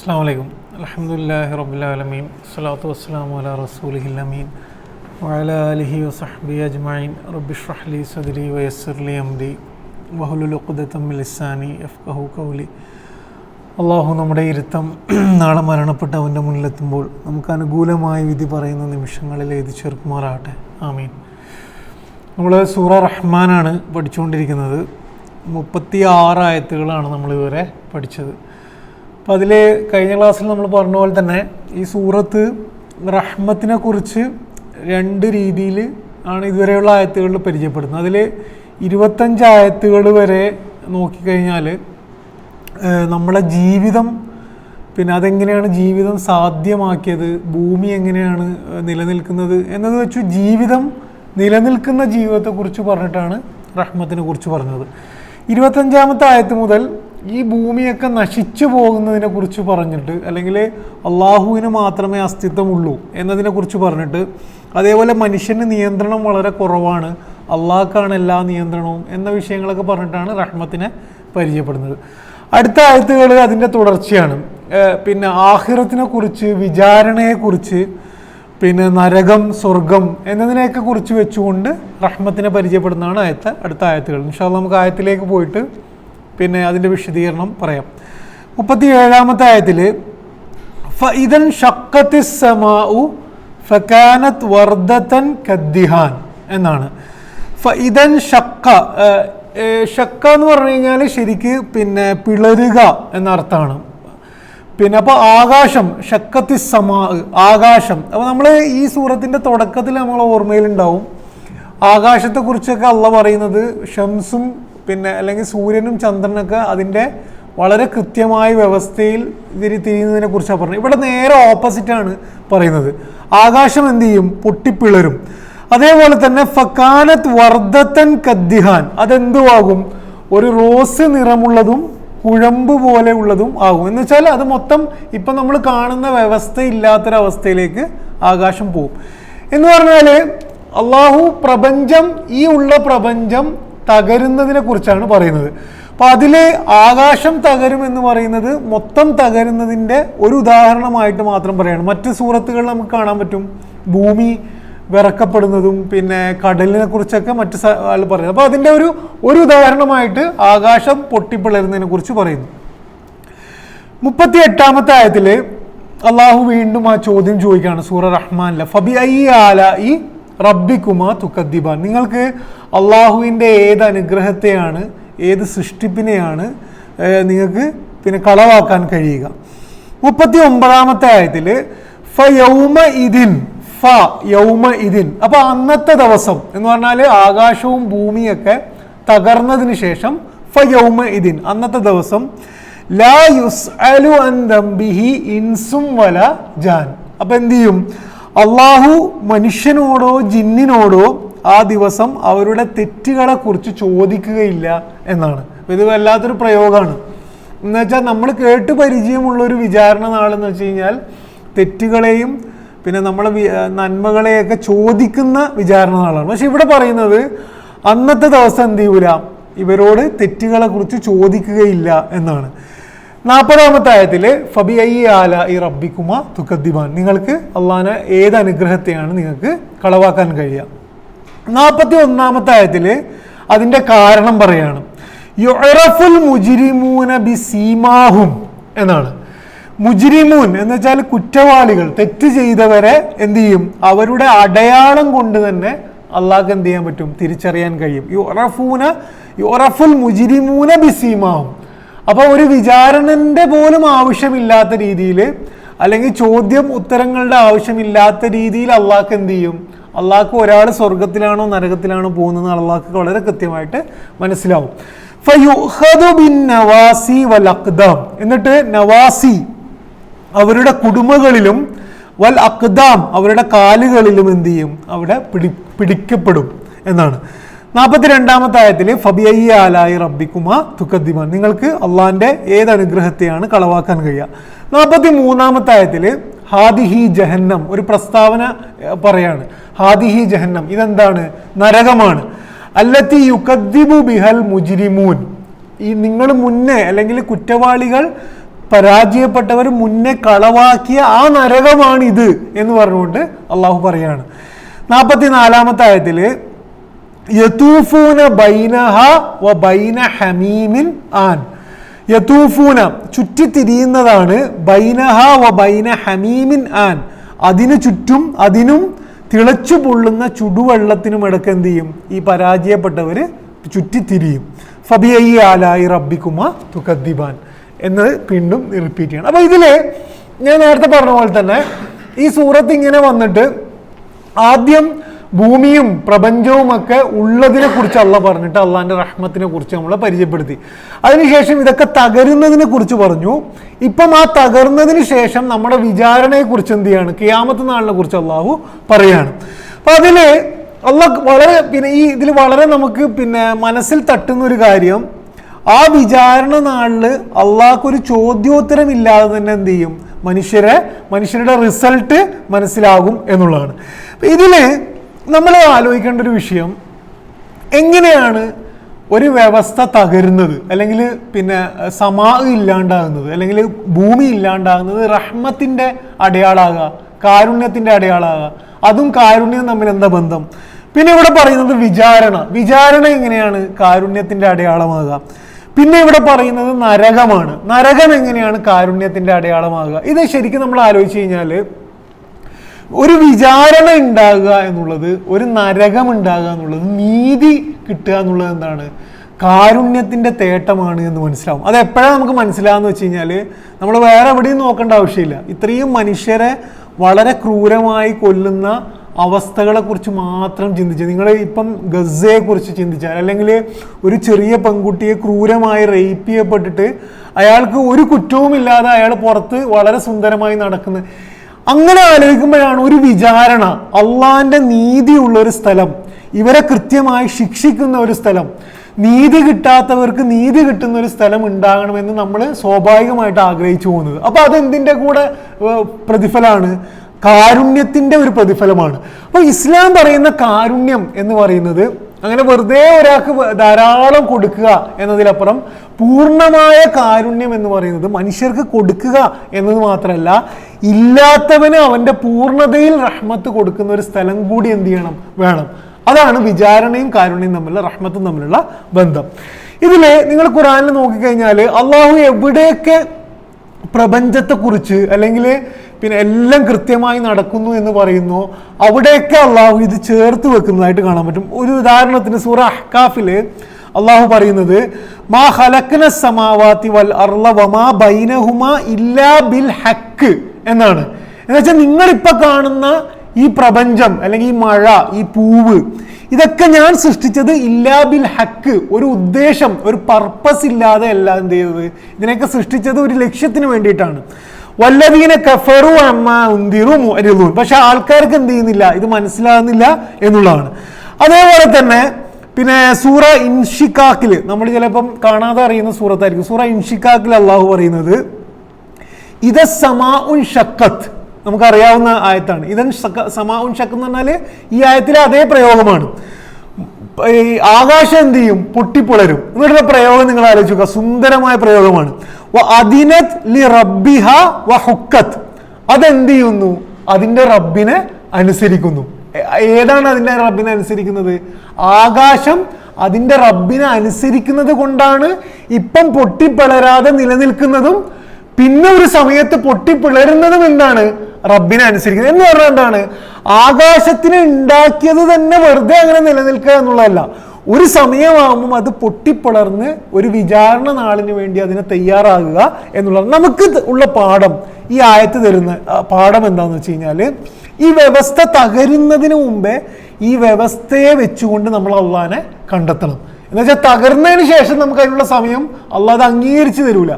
അസ്സലാമു അലൈക്കും. അൽഹംദുലില്ലാഹി റബ്ബിൽ ആലമീൻ. സ്വലാത്തു വസ്സലാമു അലാ റസൂലിഹിൽ അമീൻ വഅലാ ആലിഹി വസഹ്ബിഹി അജ്മഈൻ. റബ്ബി ഇശ്റഹ് ലി സദ്രി വയസ്സിർ ലി അംരി വഹ്ലുൽ ഉഖ്ദതം മിൻ ലിസാനി യഫ്ഖഹു ഖൗലി. അള്ളാഹു നമ്മുടെ ഇരുത്തം നാളെ മരണപ്പെട്ട അവൻ്റെ മുന്നിലെത്തുമ്പോൾ നമുക്ക് അനുകൂലമായ വിധി പറയുന്ന നിമിഷങ്ങളിൽ എഴുതി ചേർക്കുമാറാകട്ടെ. ആമീൻ. നമ്മൾ സൂറ റഹ്മാനാണ് പഠിച്ചുകൊണ്ടിരിക്കുന്നത്. 36 ആയത്തുകളാണ് നമ്മളിതുവരെ പഠിച്ചത്. അപ്പോൾ അതിൽ കഴിഞ്ഞ ക്ലാസ്സിൽ നമ്മൾ പറഞ്ഞ പോലെ തന്നെ ഈ സൂറത്ത് റഹ്മത്തിനെ കുറിച്ച് 2 രീതിയിൽ ആണ് ഇതുവരെയുള്ള ആയത്തുകളിൽ പരിചയപ്പെടുന്നത്. അതിൽ 25 ആയത്തുകൾ വരെ നോക്കിക്കഴിഞ്ഞാൽ നമ്മളെ ജീവിതം, പിന്നെ അതെങ്ങനെയാണ് ജീവിതം സാധ്യമാക്കിയത്, ഭൂമി എങ്ങനെയാണ് നിലനിൽക്കുന്നത് എന്നത് വെച്ച് നിലനിൽക്കുന്ന ജീവിതത്തെക്കുറിച്ച് പറഞ്ഞിട്ടാണ് റഹ്മത്തിനെ കുറിച്ച് പറഞ്ഞത്. 25-ാമത്തെ ആയത്ത് മുതൽ ഈ ഭൂമിയൊക്കെ നശിച്ചു പോകുന്നതിനെ കുറിച്ച് പറഞ്ഞിട്ട്, അല്ലെങ്കിൽ അള്ളാഹുവിന് മാത്രമേ അസ്തിത്വമുള്ളൂ എന്നതിനെക്കുറിച്ച് പറഞ്ഞിട്ട്, അതേപോലെ മനുഷ്യന് നിയന്ത്രണം വളരെ കുറവാണ്, അള്ളാഹ്ക്കാണ് എല്ലാ നിയന്ത്രണവും എന്ന വിഷയങ്ങളൊക്കെ പറഞ്ഞിട്ടാണ് റഹ്മത്തിനെ പരിചയപ്പെടുന്നത്. അടുത്ത ആയത്തുകൾ അതിൻ്റെ തുടർച്ചയാണ്. പിന്നെ ആഖിറത്തിനെ കുറിച്ച്, വിചാരണയെക്കുറിച്ച്, പിന്നെ നരകം, സ്വർഗം എന്നതിനെയൊക്കെ കുറിച്ച് വെച്ചുകൊണ്ട് റഹ്മത്തിനെ പരിചയപ്പെടുന്നതാണ് അടുത്ത ആയത്തുകൾ. ഇൻഷാ അല്ലാഹ് നമുക്ക് ആയത്തിലേക്ക് പോയിട്ട് പിന്നെ അതിൻ്റെ വിശദീകരണം പറയാം. 37-ാമത്തെ ആയത്തിൽ ഫഇദൻ ഷഖ്ഖത്തിസ് സമാഉ ഫകാനത് വർദതൻ കദ്ദിഹാൻ എന്നാണ്. ഫഇദൻ ഷഖ്ഖ എന്ന് പറഞ്ഞു കഴിഞ്ഞാൽ ശരിക്ക് പിന്നെ പിളരുക എന്നർത്ഥമാണ്. പിന്നെ അപ്പോൾ ആകാശം, ഷഖ്ഖത്തിസ് സമാ, ആകാശം. അപ്പോൾ നമ്മൾ ഈ സൂറത്തിൻ്റെ തുടക്കത്തിൽ നമ്മൾ ഓർമ്മയിലുണ്ടാവും ആകാശത്തെക്കുറിച്ചൊക്കെ അള്ളാഹ് പറയുന്നത് ഷംസും പിന്നെ അല്ലെങ്കിൽ സൂര്യനും ചന്ദ്രനൊക്കെ അതിൻ്റെ വളരെ കൃത്യമായ വ്യവസ്ഥയിൽ തിരിയുന്നതിനെ കുറിച്ചാണ് പറഞ്ഞത്. ഇവിടെ നേരെ ഓപ്പോസിറ്റാണ് പറയുന്നത്. ആകാശം എന്ത് ചെയ്യും? പൊട്ടിപ്പിളരും. അതേപോലെ തന്നെ ഫകാനത് വർദതൻ കദ്ദിഹാൻ, അതെന്തുവാകും? ഒരു റോസ് നിറമുള്ളതും കുഴമ്പ് പോലെ ഉള്ളതും ആകും. എന്ന് വെച്ചാൽ അത് മൊത്തം ഇപ്പം നമ്മൾ കാണുന്ന വ്യവസ്ഥ ഇല്ലാത്തൊരവസ്ഥയിലേക്ക് ആകാശം പോകും എന്ന് പറഞ്ഞാൽ അള്ളാഹു ഈ ഉള്ള പ്രപഞ്ചം തകരുന്നതിനെ കുറിച്ചാണ് പറയുന്നത്. അപ്പോൾ അതിൽ ആകാശം തകരും എന്ന് പറയുന്നത് മൊത്തം തകരുന്നതിൻ്റെ ഒരു ഉദാഹരണമായിട്ട് മാത്രം പറയാണ്. മറ്റ് സൂറത്തുകളിൽ നമുക്ക് കാണാൻ പറ്റും ഭൂമി വിറക്കപ്പെടുന്നതും പിന്നെ കടലിനെ കുറിച്ചൊക്കെ മറ്റ് പറയുന്നത്. അപ്പോൾ അതിൻ്റെ ഒരു ഉദാഹരണമായിട്ട് ആകാശം പൊട്ടിപ്പിളരുന്നതിനെ കുറിച്ച് പറയുന്നു. 38-ാമത്തെ ആയത്തിൽ അള്ളാഹു വീണ്ടും ആ ചോദ്യം ചോദിക്കുകയാണ് സൂറ റഹ്മാനിലെ ഫബിഅയ്യി ആലാഇ റബ്ബിക്കുമാ തുകദ്ദിബാൻ. നിങ്ങൾക്ക് അള്ളാഹുവിൻ്റെ ഏത് അനുഗ്രഹത്തെയാണ്, ഏത് സൃഷ്ടിപ്പിനെയാണ് നിങ്ങൾക്ക് പിന്നെ കളവാക്കാൻ കഴിയുക? 39-ാമത്തെ ആയത്തിൽ ഫയൗമ ഇദിൻ അപ്പോൾ അന്നത്തെ ദിവസം എന്ന് പറഞ്ഞാൽ ആകാശവും ഭൂമിയൊക്കെ തകർന്നതിന് ശേഷം ഫയൗമ ഇദിൻ, അന്നത്തെ ദിവസം ലാ യുസ്അലു അൻ ദംബിഹി ഇൻസും വല ജാൻ. അപ്പം എന്ത് ചെയ്യും? അള്ളാഹു മനുഷ്യനോടോ ജിന്നിനോടോ ആ ദിവസം അവരുടെ തെറ്റുകളെ കുറിച്ച് ചോദിക്കുകയില്ല എന്നാണ്. ഇത് വല്ലാത്തൊരു പ്രയോഗമാണ്. എന്ന് വെച്ചാൽ നമ്മൾ കേട്ട് പരിചയമുള്ളൊരു വിചാരണ നാളെന്ന് വെച്ച് കഴിഞ്ഞാൽ തെറ്റുകളെയും പിന്നെ നമ്മളെ നന്മകളെയൊക്കെ ചോദിക്കുന്ന വിചാരണ നാളാണ്. പക്ഷെ ഇവിടെ പറയുന്നത് അന്നത്തെ ദിവസം എന്ത് ചെയ്യൂല, ഇവരോട് തെറ്റുകളെ കുറിച്ച് ചോദിക്കുകയില്ല എന്നാണ്. 40-ാമത്തെ ആയത്തിൽ ഫബിഅയ്യി ആലാഇ റബ്ബിക്കുമാ തുകദ്ദിബാൻ, നിങ്ങൾക്ക് അള്ളാഹുവിനെ ഏത് അനുഗ്രഹത്തെയാണ് നിങ്ങൾക്ക് കളവാക്കാൻ കഴിയുക? 41-ാമത്തെ ആയത്തിൽ അതിൻ്റെ കാരണം പറയാണ്. യുഅറഫുൽ മുജ്രിമൂന ബിസീമാഹും എന്നാണ്. മുജ്രിമൂൻ എന്ന് വെച്ചാൽ കുറ്റവാളികൾ, തെറ്റ് ചെയ്തവരെ എന്ത് ചെയ്യും? അവരുടെ അടയാളം കൊണ്ട് തന്നെ അള്ളാഹ്ക്ക് എന്ത് ചെയ്യാൻ പറ്റും? തിരിച്ചറിയാൻ കഴിയും. യുറഫുൽ മുജ്രിമൂന ബിസീമാഹും. അപ്പോൾ ഒരു വിചാരണൻ്റെ പോലും ആവശ്യമില്ലാത്ത രീതിയിൽ, അല്ലെങ്കിൽ ചോദ്യം ഉത്തരങ്ങളുടെ ആവശ്യമില്ലാത്ത രീതിയിൽ അള്ളാഹ്ക്ക് എന്ത് ചെയ്യും? അള്ളാഹ്ക്ക് ഒരാൾ സ്വർഗത്തിലാണോ നരകത്തിലാണോ പോകുന്നത് അള്ളാഹ്ക്ക് വളരെ കൃത്യമായിട്ട് മനസ്സിലാവും. ഫയുഖദു ബിൻ നവാസി വൽ അഖ്ദാം, എന്നിട്ട് നവാസി അവരുടെ കുടുമകളിലും വൽ അഖ്ദാം അവരുടെ കാലുകളിലും എന്ത് ചെയ്യും? അവിടെ പിടിക്കപ്പെടും എന്നാണ്. 42-ാമത്തെ ആയത്തിൽ ഫബിഅയ്യി ആലാഇ റബ്ബിക്കുമാ തുകദ്ദിബാൻ, നിങ്ങൾക്ക് അള്ളാഹിൻ്റെ ഏത് അനുഗ്രഹത്തെയാണ് കളവാക്കാൻ കഴിയുക? 43-ാമത്തെ ആയത്തിൽ ഹാദിഹി ജഹന്നം, ഒരു പ്രസ്താവന പറയാണ്. ഹാദിഹി ജഹന്നം, ഇതെന്താണ്? നരകമാണ്. അല്ലത്തി യുകദ്ദിബു ബിഹൽ മുജ്രിമൂൻ, ഈ നിങ്ങൾ മുന്നേ അല്ലെങ്കിൽ കുറ്റവാളികൾ പരാജയപ്പെട്ടവർ മുന്നേ കളവാക്കിയ ആ നരകമാണിത് എന്ന് പറഞ്ഞുകൊണ്ട് അള്ളാഹു പറയാണ്. 44-ാമത്തെ ആയത്തില് യതൂഫൂന ബൈനഹ വ ബൈന ഹമീമിൻ ആൻ. യതൂഫൂന ചുറ്റിത്തിരിയുന്നതാണ്, ബൈനഹ വ ബൈന ഹമീമിൻ ആൻ അതിനു ചുറ്റും അതിനും തിളച്ചു പൊള്ളുന്ന ചുടുവെള്ളത്തിനും ഇടയ്ക്ക് എന്ത് ചെയ്യും? ഈ പരാജയപ്പെട്ടവർ ചുറ്റിത്തിരിയും. ഫബിഅയ്യി ആലാഇ റബ്ബിക്കുമ തുകദ്ദിബാൻ എന്ന് വീണ്ടും റിപ്പീറ്റ് ചെയ്യണം. അപ്പോൾ ഇതിൽ ഞാൻ നേരത്തെ പറഞ്ഞ പോലെ തന്നെ ഈ സൂറത്ത് ഇങ്ങനെ വന്നിട്ട് ആദ്യം ഭൂമിയും പ്രപഞ്ചവും ഒക്കെ ഉള്ളതിനെ കുറിച്ച് അള്ളാഹ് പറഞ്ഞിട്ട് അള്ളാഹിന്റെ റഹ്മത്തിനെ കുറിച്ച് നമ്മളെ പരിചയപ്പെടുത്തി. അതിനുശേഷം ഇതൊക്കെ തകരുന്നതിനെ കുറിച്ച് പറഞ്ഞു. ഇപ്പം ആ തകർന്നതിന് ശേഷം നമ്മുടെ വിചാരണയെ കുറിച്ച് എന്ത് ചെയ്യാണ്? ഖിയാമത്ത് നാളിനെ കുറിച്ച് അള്ളാഹു പറയാണ്. അപ്പൊ അതില് അള്ളാഹ് വളരെ ഇതിൽ വളരെ നമുക്ക് മനസ്സിൽ തട്ടുന്ന ഒരു കാര്യം, ആ വിചാരണ നാളില് അള്ളാഹ്ക്കൊരു ചോദ്യോത്തരം ഇല്ലാതെ തന്നെ എന്ത് ചെയ്യും? മനുഷ്യരുടെ റിസൾട്ട് മനസ്സിലാകും എന്നുള്ളതാണ്. ഇതില് നമ്മൾ ആലോചിക്കേണ്ട ഒരു വിഷയം, എങ്ങനെയാണ് ഒരു വ്യവസ്ഥ തകരുന്നത്, അല്ലെങ്കിൽ സമാ ഇല്ലാണ്ടാകുന്നത്, അല്ലെങ്കിൽ ഭൂമി ഇല്ലാണ്ടാകുന്നത് റഹ്മത്തിന്റെ അടയാളാകുക, കാരുണ്യത്തിന്റെ അടയാളാകുക? അതും കാരുണ്യം തമ്മിൽ എന്താ ബന്ധം? പിന്നെ ഇവിടെ പറയുന്നത് വിചാരണ എങ്ങനെയാണ് കാരുണ്യത്തിന്റെ അടയാളമാകുക? പിന്നെ ഇവിടെ പറയുന്നത് നരകമാണ്. നരകം എങ്ങനെയാണ് കാരുണ്യത്തിന്റെ അടയാളമാകുക? ഇത് ശരിക്കും നമ്മൾ ആലോചിച്ച് കഴിഞ്ഞാൽ ഒരു വിചാരണ ഉണ്ടാകുക എന്നുള്ളത്, ഒരു നരകം ഉണ്ടാകുക എന്നുള്ളത്, നീതി കിട്ടുക എന്നുള്ളത് എന്താണ്? കാരുണ്യത്തിന്റെ തേട്ടമാണ് എന്ന് മനസ്സിലാവും. അത് എപ്പോഴാണ് നമുക്ക് മനസ്സിലാകുന്ന വെച്ച് കഴിഞ്ഞാൽ നമ്മൾ വേറെ എവിടെയും നോക്കേണ്ട ആവശ്യമില്ല. ഇത്രയും മനുഷ്യരെ വളരെ ക്രൂരമായി കൊല്ലുന്ന അവസ്ഥകളെ കുറിച്ച് മാത്രം ചിന്തിച്ച്, നിങ്ങൾ ഇപ്പം ഗസയെ കുറിച്ച് ചിന്തിച്ചാൽ, അല്ലെങ്കിൽ ഒരു ചെറിയ പെൺകുട്ടിയെ ക്രൂരമായി റേപ്പ് ചെയ്യപ്പെട്ടിട്ട് അയാൾക്ക് ഒരു കുറ്റവും ഇല്ലാതെ അയാൾ പുറത്ത് വളരെ സുന്ദരമായി നടക്കുന്നത്, അങ്ങനെ ആലോചിക്കുമ്പോഴാണ് ഒരു വിചാരണ, അള്ളാന്റെ നീതിയുള്ള ഒരു സ്ഥലം, ഇവരെ കൃത്യമായി ശിക്ഷിക്കുന്ന ഒരു സ്ഥലം, നീതി കിട്ടാത്തവർക്ക് നീതി കിട്ടുന്ന ഒരു സ്ഥലം ഉണ്ടാകണമെന്ന് നമ്മൾ സ്വാഭാവികമായിട്ട് ആഗ്രഹിച്ചു പോകുന്നത്. അപ്പൊ അതെന്തിന്റെ കൂടെ പ്രതിഫലമാണ്? കാരുണ്യത്തിന്റെ ഒരു പ്രതിഫലമാണ്. അപ്പൊ ഇസ്ലാം പറയുന്ന കാരുണ്യം എന്ന് പറയുന്നത് അങ്ങനെ വെറുതെ ഒരാൾക്ക് ധാരാളം കൊടുക്കുക എന്നതിലപ്പുറം പൂർണ്ണമായ കാരുണ്യം എന്ന് പറയുന്നത് മനുഷ്യർക്ക് കൊടുക്കുക എന്നത് മാത്രമല്ല, ഇല്ലാത്തവന് അവന്റെ പൂർണ്ണതയിൽ റഹ്മത്ത് കൊടുക്കുന്ന ഒരു സ്ഥലം കൂടി എന്ത് ചെയ്യണം? വേണം. അതാണ് വിചാരണയും കാരുണ്യവും തമ്മിലുള്ള, റഹ്മത്തും തമ്മിലുള്ള ബന്ധം. ഇതില് നിങ്ങൾ ഖുർആനിൽ നോക്കിക്കഴിഞ്ഞാൽ അള്ളാഹു എവിടെയൊക്കെ പ്രപഞ്ചത്തെക്കുറിച്ച് അല്ലെങ്കിൽ എല്ലാം കൃത്യമായി നടക്കുന്നു എന്ന് പറയുന്നു, അവിടെയൊക്കെ അള്ളാഹു ഇത് ചേർത്ത് വെക്കുന്നതായിട്ട് കാണാൻ പറ്റും. ഒരു ഉദാഹരണത്തിന് സൂറ അഹ്കാഫില് അള്ളാഹു പറയുന്നത് മാ ഖലഖ്ന സമാവാതി വൽ അർള വമാ ബൈനഹുമാ ഇല്ലാ ബിൽ ഹഖ് എന്നാണ്. എന്നുവെച്ചാൽ നിങ്ങളിപ്പോ കാണുന്ന ഈ പ്രപഞ്ചം, അല്ലെങ്കിൽ ഈ മഴ, ഈ പൂവ്, ഇതൊക്കെ ഞാൻ സൃഷ്ടിച്ചത് ഇല്ലാ ബിൽ ഹക്ക്, ഒരു ഉദ്ദേശം, ഒരു പർപ്പസ് ഇല്ലാതെ അല്ല എന്ത് ചെയ്തത്. ഇതിനൊക്കെ സൃഷ്ടിച്ചത് ഒരു ലക്ഷ്യത്തിന് വേണ്ടിയിട്ടാണ്. വല്ലദീന കഫറു അമ്മാ ഉൻദിറു മുഅ്രിദൂൻ. പക്ഷെ ആൾക്കാർക്ക് എന്ത് ചെയ്യുന്നില്ല, ഇത് മനസ്സിലാകുന്നില്ല എന്നുള്ളതാണ്. അതേപോലെ തന്നെ സൂറ ഇൻഷിഖാഖില്, നമ്മൾ ചിലപ്പം കാണാതെ അറിയുന്ന സൂറത്തായിരിക്കും. സൂറ ഇൻഷിഖാഖിൽ അള്ളാഹു പറയുന്നത് ഇദ സമാഉൻ ഷഖത്ത്, നമുക്കറിയാവുന്ന ആയത്താണ്. ഇതൻ സമാഉൻ ഷഖ് എന്ന് പറഞ്ഞാൽ ഈ ആയത്തിലെ അതേ പ്രയോഗമാണ്. ആകാശം എന്ത് ചെയ്യും? പൊട്ടിപ്പൊളരും. എന്നിട്ടുള്ള പ്രയോഗം നിങ്ങൾ ആലോചിക്കുക, സുന്ദരമായ പ്രയോഗമാണ്. അദിനത് ലി റബ്ബിഹ വഹുക്കത്ത്. അതെന്ത് ചെയ്യുന്നു? അതിന്റെ റബ്ബിനെ അനുസരിക്കുന്നു. ഏതാണ് അതിന്റെ റബ്ബിനെ അനുസരിക്കുന്നത്? ആകാശം അതിന്റെ റബ്ബിനെ അനുസരിക്കുന്നത് കൊണ്ടാണ് ഇപ്പം പൊട്ടിപ്പിളരാതെ നിലനിൽക്കുന്നതും പിന്നെ ഒരു സമയത്ത് പൊട്ടിപ്പിളരുന്നതും എന്താണ്? റബ്ബിനെ അനുസരിക്കുന്നത്. എന്ന് പറഞ്ഞാൽ എന്താണ്? ആകാശത്തിനെ ഉണ്ടാക്കിയത് തന്നെ വെറുതെ അങ്ങനെ നിലനിൽക്കുക എന്നുള്ളതല്ല. ഒരു സമയമാകുമ്പം അത് പൊട്ടിപ്പിളർന്ന് ഒരു വിചാരണ നാളിന് വേണ്ടി അതിനെ തയ്യാറാകുക എന്നുള്ളത്. നമുക്ക് ഉള്ള പാഠം, ഈ ആയത്ത് തരുന്ന പാഠം എന്താണെന്ന് വെച്ച് കഴിഞ്ഞാൽ, ഈ വ്യവസ്ഥ തകരുന്നതിന് മുമ്പേ ഈ വ്യവസ്ഥയെ വെച്ചുകൊണ്ട് നമ്മൾ അള്ളാഹിനെ കണ്ടെത്തണം. എന്നുവെച്ചാൽ തകർന്നതിന് ശേഷം നമുക്ക് അതിനുള്ള സമയം അള്ളാഹ് അത് അംഗീകരിച്ചു തരൂല.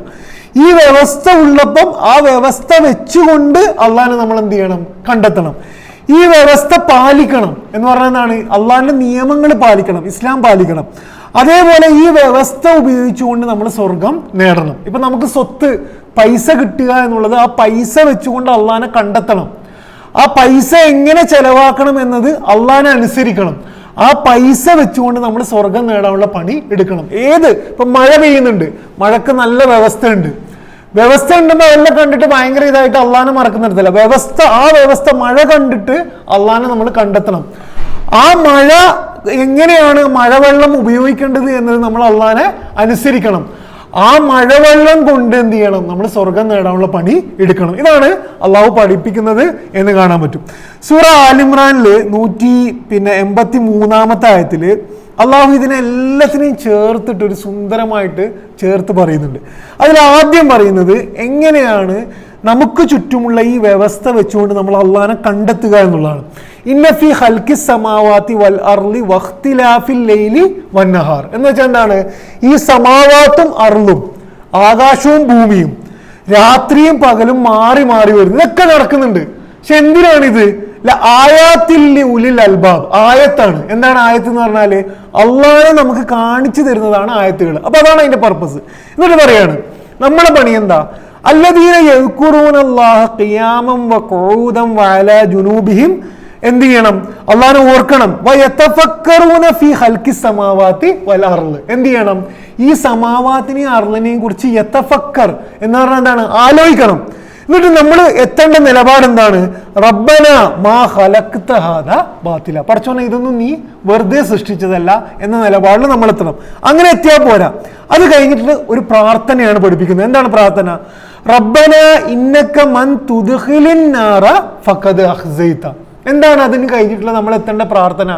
ഈ വ്യവസ്ഥ ഉള്ളപ്പം ആ വ്യവസ്ഥ വെച്ചുകൊണ്ട് അള്ളാഹിനെ നമ്മൾ എന്ത് ചെയ്യണം? കണ്ടെത്തണം. ഈ വ്യവസ്ഥ പാലിക്കണം എന്ന് പറഞ്ഞാൽ അള്ളാഹിന്റെ നിയമങ്ങൾ പാലിക്കണം, ഇസ്ലാം പാലിക്കണം. അതേപോലെ ഈ വ്യവസ്ഥ ഉപയോഗിച്ചുകൊണ്ട് നമ്മൾ സ്വർഗം നേടണം. ഇപ്പൊ നമുക്ക് സ്വത്ത്, പൈസ കിട്ടുക എന്നുള്ളത് ആ പൈസ വെച്ചുകൊണ്ട് അള്ളാഹിനെ കണ്ടെത്തണം. ആ പൈസ എങ്ങനെ ചെലവാക്കണം എന്നത് അള്ളാഹിനെ അനുസരിക്കണം. ആ പൈസ വെച്ചുകൊണ്ട് നമ്മൾ സ്വർഗം നേടാനുള്ള പണി എടുക്കണം. ഇപ്പൊ മഴ പെയ്യുന്നുണ്ട്, മഴക്ക് നല്ല വ്യവസ്ഥ ഉണ്ട്. വ്യവസ്ഥ ഉണ്ടെന്ന് അതെല്ലാം കണ്ടിട്ട് ഭയങ്കര ഇതായിട്ട് അള്ളാനെ മറക്കുന്നിടത്തില്ല. ആ വ്യവസ്ഥ മഴ കണ്ടിട്ട് അള്ളാനെ നമ്മൾ കണ്ടെത്തണം. ആ മഴ എങ്ങനെയാണ് മഴവെള്ളം ഉപയോഗിക്കേണ്ടത് എന്നത് നമ്മൾ അള്ളാനെ അനുസരിക്കണം. ആ മഴവെള്ളം കൊണ്ട് എന്ത് ചെയ്യണം? നമ്മൾ സ്വർഗം നേടാനുള്ള പണി എടുക്കണം. ഇതാണ് അള്ളാഹു പഠിപ്പിക്കുന്നത് എന്ന് കാണാൻ പറ്റും. സൂറ ആലിമ്രാനില് 183 ആയത്തില് അള്ളാഹു ഇതിനെല്ലാത്തിനെയും ചേർത്തിട്ട് ഒരു സുന്ദരമായിട്ട് ചേർത്ത് പറയുന്നുണ്ട്. അതിൽ ആദ്യം പറയുന്നത് എങ്ങനെയാണ് നമുക്ക് ചുറ്റുമുള്ള ഈ വ്യവസ്ഥ വെച്ചുകൊണ്ട് നമ്മൾ അള്ളാഹനെ കണ്ടെത്തുക എന്നുള്ളതാണ്. ഇന്ന ഫീ ഖൽഖിസ് സമാവാതി വൽ അർളി വഖ്തിലാഫിൽ ലൈലി വന്നഹാർ എന്ന് വെച്ചാൽ എന്താണ്? ഈ സമാവാത്തും അർളും, ആകാശവും ഭൂമിയും, രാത്രിയും പകലും മാറി മാറി വരുന്നു, ഇതൊക്കെ നടക്കുന്നുണ്ട്. പക്ഷെ എന്തിനാണിത്? ആയാത്തിൽ ഉലിൽ അൽബാബ്, ആയത്താണ്. എന്താണ് ആയത്ത് എന്ന് പറഞ്ഞാല്? അള്ളാഹനെ നമുക്ക് കാണിച്ചു തരുന്നതാണ് ആയത്തുകൾ. അപ്പൊ അതാണ് അതിന്റെ പർപ്പസ്. എന്നിട്ട് പറയാണ് നമ്മളെ പണി എന്താ? അല്ലദീന യദ്കുറൂനല്ലാഹ ഖിയാമൻ വഖുഊദൻ വഅലാ ജുനൂബിഹിം, എന്ത് ചെയ്യണം? അള്ളാഹനെ ഓർക്കണം. വയതഫക്കറൂന ഫീ ഖൽഖിസ് സമാവാതി വൽ അർള്, എന്ത് ചെയ്യണം? ഈ സമാവാത്തിനെയും അർളിനെയും കുറിച്ച് യതഫക്കർ എന്ന് പറഞ്ഞാൽ എന്താണ്? ആലോചിക്കണം. എന്നിട്ട് നമ്മൾ എത്തേണ്ട നിലപാട് എന്താണ്? റബ്ബന മാ ഖലഖ്ത ഹാദാ ബാത്തില, പടച്ചോനെ ഇതൊന്നും നീ വെറുതെ സൃഷ്ടിച്ചതല്ല എന്ന നിലപാടിൽ നമ്മൾ എത്തണം. അങ്ങനെ എത്തിയാൽ പോരാ. അത് കഴിഞ്ഞിട്ട് ഒരു പ്രാർത്ഥനയാണ് പഠിപ്പിക്കുന്നത്. എന്താണ് പ്രാർത്ഥന? റബ്ബന ഇന്നക മൻ തുദ്ഖിലിൻ നാറ ഫഖദ് അഖ്സൈത. എന്താണ് അതിന് കഴിഞ്ഞിട്ടുള്ള നമ്മൾ എത്തേണ്ട പ്രാർത്ഥന?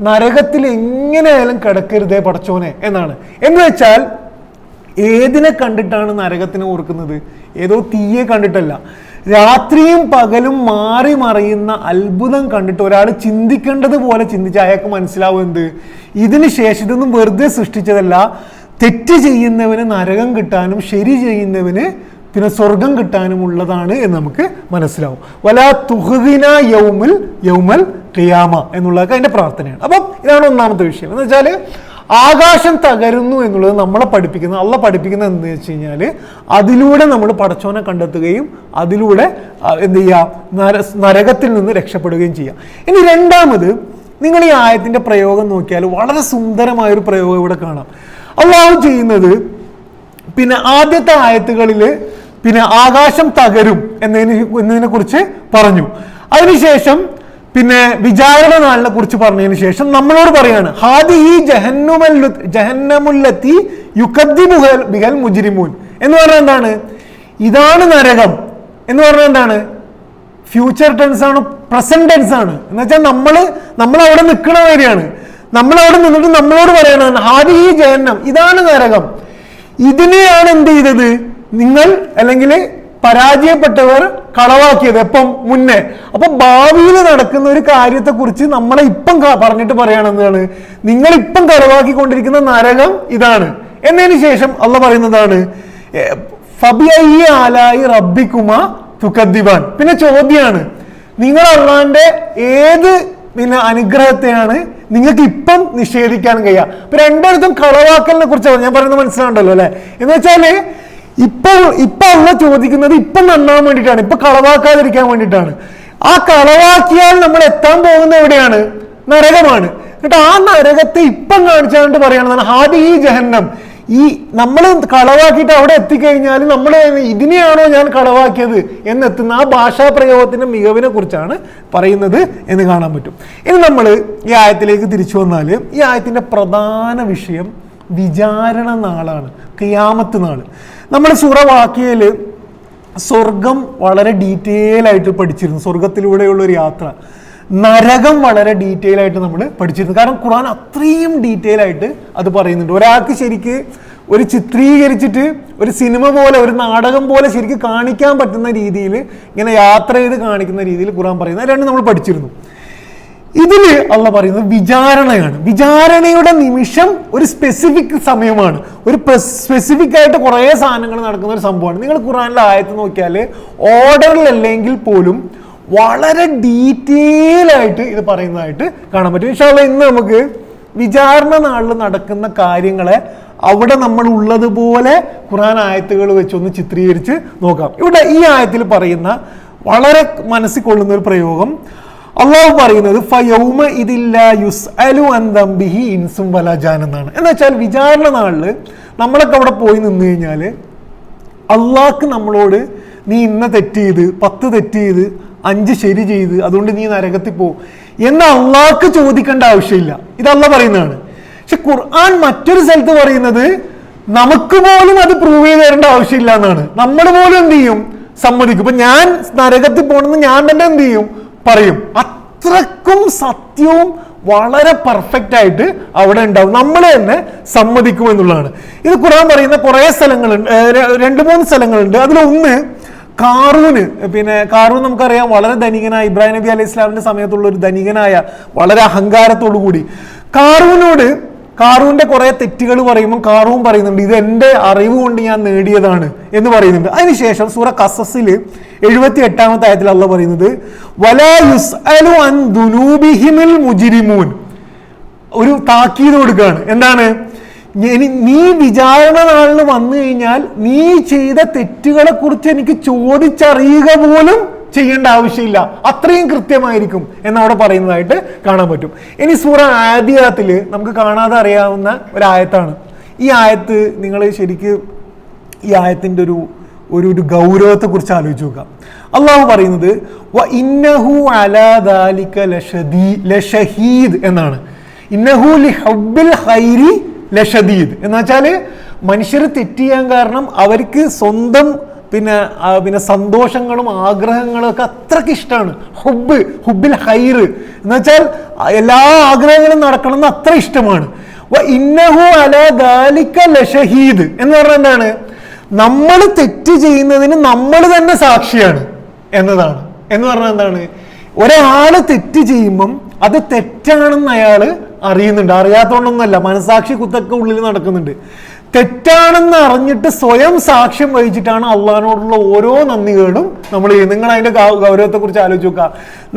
നരകത്തിൽ എങ്ങനെയായാലും കിടക്കരുതേ പടച്ചോനെ എന്നാണ്. എന്ന് വെച്ചാൽ ഏതിനെ കണ്ടിട്ടാണ് നരകത്തിനെ ഓർക്കുന്നത്? ഏതോ തീയെ കണ്ടിട്ടല്ല. രാത്രിയും പകലും മാറി മറിയുന്ന അത്ഭുതം കണ്ടിട്ട് ഒരാൾ ചിന്തിക്കേണ്ടത് പോലെ ചിന്തിച്ച് അയാൾക്ക് മനസ്സിലാവും എന്ത്? ഇതിന് ശേഷം ഇതൊന്നും വെറുതെ സൃഷ്ടിച്ചതല്ല, തെറ്റ് ചെയ്യുന്നവന് നരകം കിട്ടാനും ശരി ചെയ്യുന്നവന് പിന്നെ സ്വർഗം കിട്ടാനും ഉള്ളതാണ് എന്ന് നമുക്ക് മനസ്സിലാവും. വലാ തുഹ്ദിന യൗമൽ ഖിയാമ എന്നുള്ളതൊക്കെ അതിന്റെ പ്രാർത്ഥനയാണ്. അപ്പം ഇതാണ് ഒന്നാമത്തെ വിഷയം. എന്ന് വെച്ചാൽ ആകാശം തകരുന്നു എന്നുള്ളത് നമ്മളെ പഠിപ്പിക്കുന്നത്, അള്ള പഠിപ്പിക്കുന്നത് എന്താണെന്ന് വെച്ച് കഴിഞ്ഞാൽ അതിലൂടെ നമ്മൾ പടച്ചോനെ കണ്ടെത്തുകയും അതിലൂടെ എന്ത് ചെയ്യുക? നരകത്തിൽ നിന്ന് രക്ഷപ്പെടുകയും ചെയ്യാം. ഇനി രണ്ടാമത്, നിങ്ങൾ ഈ ആയത്തിന്റെ പ്രയോഗം നോക്കിയാൽ വളരെ സുന്ദരമായൊരു പ്രയോഗം ഇവിടെ കാണാം. അള്ളാഹു ചെയ്യുന്നത് പിന്നെ ആദ്യത്തെ ആയത്തുകളിൽ പിന്നെ ആകാശം തകരും എന്നതിനെ കുറിച്ച് പറഞ്ഞു. അതിനുശേഷം പിന്നെ വിചാരണ നാളിനെ കുറിച്ച് പറഞ്ഞതിന് ശേഷം നമ്മളോട് പറയാണ് ഹാദിഹി ജഹന്നമുല്ലത്തി യുകദ്ദിബു ബിഹൽ മുജ്രിമൂൻ എന്ന് പറഞ്ഞാൽ എന്താണ്? ഇതാണ് നരകം എന്ന് പറഞ്ഞാൽ എന്താണ്? ഫ്യൂച്ചർ ടെൻസ് ആണ്, പ്രസന്റ് ടെൻസ് ആണ്. എന്ന് വെച്ചാൽ നമ്മൾ അവിടെ നിൽക്കണ വരെയാണ്. നമ്മളവിടെ നിന്നിട്ട് നമ്മളോട് പറയണതാണ് ഹാദിഹി ജഹന്നം, ഇതാണ് നരകം. ഇതിനെയാണ് എന്ത് ചെയ്തത്? നിങ്ങൾ അല്ലെങ്കിൽ പരാജയപ്പെട്ടവർ കളവാക്കിയത് എപ്പം? മുന്നേ. അപ്പൊ ഭാവിയിൽ നടക്കുന്ന ഒരു കാര്യത്തെ കുറിച്ച് നമ്മളെ ഇപ്പം പറഞ്ഞിട്ട് പറയണെന്നാണ്, നിങ്ങൾ ഇപ്പം കളവാക്കിക്കൊണ്ടിരിക്കുന്ന നരകം ഇതാണ്. എന്നതിന് ശേഷം അള്ള പറയുന്നതാണ് ഫബിഅയ്യി ആലായി റബ്ബിക്കുമ തുകദ്ദിബാൻ. പിന്നെ ചോദ്യമാണ്, നിങ്ങൾ അള്ളാന്റെ ഏത് പിന്നെ അനുഗ്രഹത്തെയാണ് നിങ്ങൾക്ക് ഇപ്പം നിഷേധിക്കാൻ കഴിയുക? അപ്പൊ രണ്ടിടത്തും കളവാക്കലിനെ കുറിച്ചാണ് ഞാൻ പറയുന്നത്, മനസ്സിലാണ്ടല്ലോ അല്ലെ? എന്ന് വെച്ചാല് ഇപ്പൊ അള്ള ചോദിക്കുന്നത് ഇപ്പം നന്നാൻ വേണ്ടിയിട്ടാണ്, ഇപ്പൊ കളവാക്കാതിരിക്കാൻ വേണ്ടിയിട്ടാണ്. ആ കളവാക്കിയാൽ നമ്മൾ എത്താൻ പോകുന്ന എവിടെയാണ്? നരകമാണ്. എന്നിട്ട് ആ നരകത്തെ ഇപ്പം കാണിച്ചാണ്ട് പറയണതാണ് ഹാദിഹി ജഹന്നം. ഈ നമ്മൾ കളവാക്കിയിട്ട് അവിടെ എത്തിക്കഴിഞ്ഞാൽ നമ്മൾ ഇതിനെയാണോ ഞാൻ കളവാക്കിയത് എന്നെത്തുന്ന ആ ഭാഷാ പ്രയോഗത്തിന്റെ മികവിനെ കുറിച്ചാണ് പറയുന്നത് എന്ന് കാണാൻ പറ്റും. ഇനി നമ്മൾ ഈ ആയത്തിലേക്ക് തിരിച്ചു വന്നാൽ ഈ ആയത്തിന്റെ പ്രധാന വിഷയം വിചാരണ നാളാണ്, ഖിയാമത്ത് നാള്. നമ്മൾ സൂറ വാഖിയയിൽ സ്വർഗം വളരെ ഡീറ്റെയിൽ ആയിട്ട് പഠിച്ചിരുന്നു, സ്വർഗത്തിലൂടെയുള്ള ഒരു യാത്ര. നരകം വളരെ ഡീറ്റെയിൽ ആയിട്ട് നമ്മൾ പഠിച്ചിരുന്നു. കാരണം ഖുർആൻ അത്രയും ഡീറ്റെയിൽ ആയിട്ട് അത് പറയുന്നുണ്ട്. ഒരാൾക്ക് ശരിക്ക് ഒരു ചിത്രീകരിച്ചിട്ട് ഒരു സിനിമ പോലെ, ഒരു നാടകം പോലെ ശരിക്കും കാണിക്കാൻ പറ്റുന്ന രീതിയിൽ, ഇങ്ങനെ യാത്ര ചെയ്ത് കാണിക്കുന്ന രീതിയിൽ ഖുർആൻ പറയുന്നത് രണ്ടും നമ്മൾ പഠിച്ചിരുന്നു. ഇതില് അള്ള പറയുന്നത് വിചാരണയാണ്. വിചാരണയുടെ നിമിഷം ഒരു സ്പെസിഫിക് സമയമാണ്, ഒരു സ്പെസിഫിക് ആയിട്ട് കുറേ സാധനങ്ങൾ നടക്കുന്ന ഒരു സംഭവമാണ്. നിങ്ങൾ ഖുർആനിലെ ആയത്ത് നോക്കിയാൽ ഓർഡറിലല്ലെങ്കിൽ പോലും വളരെ ഡീറ്റെയിൽ ആയിട്ട് ഇത് പറയുന്നതായിട്ട് കാണാൻ പറ്റും. ഇൻഷാ അല്ലാഹ് ഇന്ന് നമുക്ക് വിചാരണ നാളിൽ നടക്കുന്ന കാര്യങ്ങളെ അവിടെ നമ്മൾ ഉള്ളതുപോലെ ഖുർആൻ ആയത്തുകൾ വെച്ചൊന്ന് ചിത്രീകരിച്ച് നോക്കാം. ഇവിടെ ഈ ആയത്തിൽ പറയുന്ന വളരെ മനസ്സിൽ കൊള്ളുന്ന ഒരു പ്രയോഗം അള്ളാഹു പറയുന്നത് ഫയൗമ ഇതില്ല യുസ്അലു അൻ ദംബിഹി ഇൻസും വലാ ജാൻ എന്നാണ്. എന്ന് വെച്ചാൽ വിചാരണ നാളിൽ നമ്മളൊക്കെ അവിടെ പോയി നിന്ന് കഴിഞ്ഞാൽ അള്ളാഹ്ക്ക് നമ്മളോട് നീ ഇന്ന തെറ്റ് ചെയ്ത് 10 തെറ്റ് ചെയ്ത് 5 ശരി ചെയ്ത് അതുകൊണ്ട് നീ നരകത്തിൽ പോകും എന്ന് അള്ളാഹ്ക്ക് ചോദിക്കേണ്ട ആവശ്യമില്ല. ഇത് അള്ളാഹ് പറയുന്നതാണ്. പക്ഷെ ഖുർആൻ മറ്റൊരു സ്ഥലത്ത് പറയുന്നത് നമുക്ക് പോലും അത് പ്രൂവ് ചെയ്ത് തരേണ്ട ആവശ്യമില്ല എന്നാണ്. നമ്മൾ പോലും എന്ത് ചെയ്യും? സമ്മതിക്കും. ഇപ്പൊ ഞാൻ നരകത്തിൽ പോകണമെന്ന് ഞാൻ തന്നെ എന്ത് ചെയ്യും? പറയും. അത്രക്കും സത്യവും വളരെ പെർഫെക്റ്റ് ആയിട്ട് അവിടെ ഉണ്ടാവും. നമ്മൾ തന്നെ സമ്മതിക്കും എന്നുള്ളതാണ്. ഇത് ഖുർആൻ പറയുന്ന കുറെ സ്ഥലങ്ങളുണ്ട്, 2-3 സ്ഥലങ്ങളുണ്ട്. അതിലൊന്ന് കാറൂന്. കാറൂൻ നമുക്കറിയാം, വളരെ ധനികനായ, ഇബ്രാഹിം നബി അലൈഹി ഇസ്ലാമിന്റെ സമയത്തുള്ള ഒരു ധനികനായ, വളരെ അഹങ്കാരത്തോടു കൂടി കാറൂന്റെ കുറെ തെറ്റുകൾ പറയുമ്പോൾ കാറൂൻ പറയുന്നുണ്ട് ഇത് എന്റെ അറിവ് കൊണ്ട് ഞാൻ നേടിയതാണ് എന്ന് പറയുന്നുണ്ട്. അതിനുശേഷം സൂറ ഖസസിൽ 78-ാമത്തെ ആയത്തിൽ അല്ലാഹ് പറയുന്നത് വലാ യുസ്അലു അൻ ദുനൂബിഹിമിൽ മുജ്രിമൂൻ, ഒരു താക്കീത് കൊടുക്കുകയാണ്. എന്താണ്? നീ വിചാരണ നാളിന് വന്നു കഴിഞ്ഞാൽ നീ ചെയ്ത തെറ്റുകളെ കുറിച്ച് എനിക്ക് ചോദിച്ചറിയുക പോലും ചെയ്യേണ്ട ആവശ്യമില്ല, അത്രയും കൃത്യമായിരിക്കും എന്നവിടെ പറയുന്നതായിട്ട് കാണാൻ പറ്റും. ഇനി സൂറ ആദിയാത്തിൽ നമുക്ക് കാണാതെ അറിയാവുന്ന ഒരായത്താണ്. ഈ ആയത്ത് നിങ്ങൾ ശരിക്ക് ഈ ആയത്തിൻ്റെ ഒരു ഗൗരവത്തെ കുറിച്ച് ആലോചിച്ച് നോക്കാം. അള്ളാഹു പറയുന്നത് വ ഇന്നഹു അലാ ദാലിക ലഷഹീദ് എന്നാണ്. ഇന്നഹു ലിഹബ്ബിൽ ഖൈരി ലഷദീദ് എന്ന് വെച്ചാല് മനുഷ്യർ തെറ്റ് ചെയ്യാൻ കാരണം അവർക്ക് സ്വന്തം പിന്നെ സന്തോഷങ്ങളും ആഗ്രഹങ്ങളും ഒക്കെ അത്രയ്ക്ക് ഇഷ്ടമാണ്. ഹുബിൽ ഹൈർ എന്ന് വെച്ചാൽ എല്ലാ ആഗ്രഹങ്ങളും നടക്കണം എന്ന് അത്ര ഇഷ്ടമാണ്. ഇന്നഹു അലാ ദാലിക ലഷഹീദ് എന്ന് പറഞ്ഞാൽ എന്താണ്? നമ്മൾ തെറ്റ് ചെയ്യുന്നതിന് നമ്മൾ തന്നെ സാക്ഷിയാണ് എന്നതാണ്. എന്ന് പറഞ്ഞാൽ എന്താണ്? ഒരാള് തെറ്റ് ചെയ്യുമ്പം അത് തെറ്റാണെന്ന് അയാൾ അറിയുന്നുണ്ട്, അറിയാത്തോണ്ടൊന്നുമല്ല, മനസാക്ഷി കുത്തൊക്കെ ഉള്ളിൽ നടക്കുന്നുണ്ട്. തെറ്റാണെന്ന് അറിഞ്ഞിട്ട് സ്വയം സാക്ഷ്യം വഹിച്ചിട്ടാണ് അള്ളാഹിനോടുള്ള ഓരോ നന്ദികേടും നമ്മൾ ചെയ്യുന്നത്. നിങ്ങൾ അതിന്റെ ഗൗരവത്തെ കുറിച്ച് ആലോചിച്ച് നോക്കുക.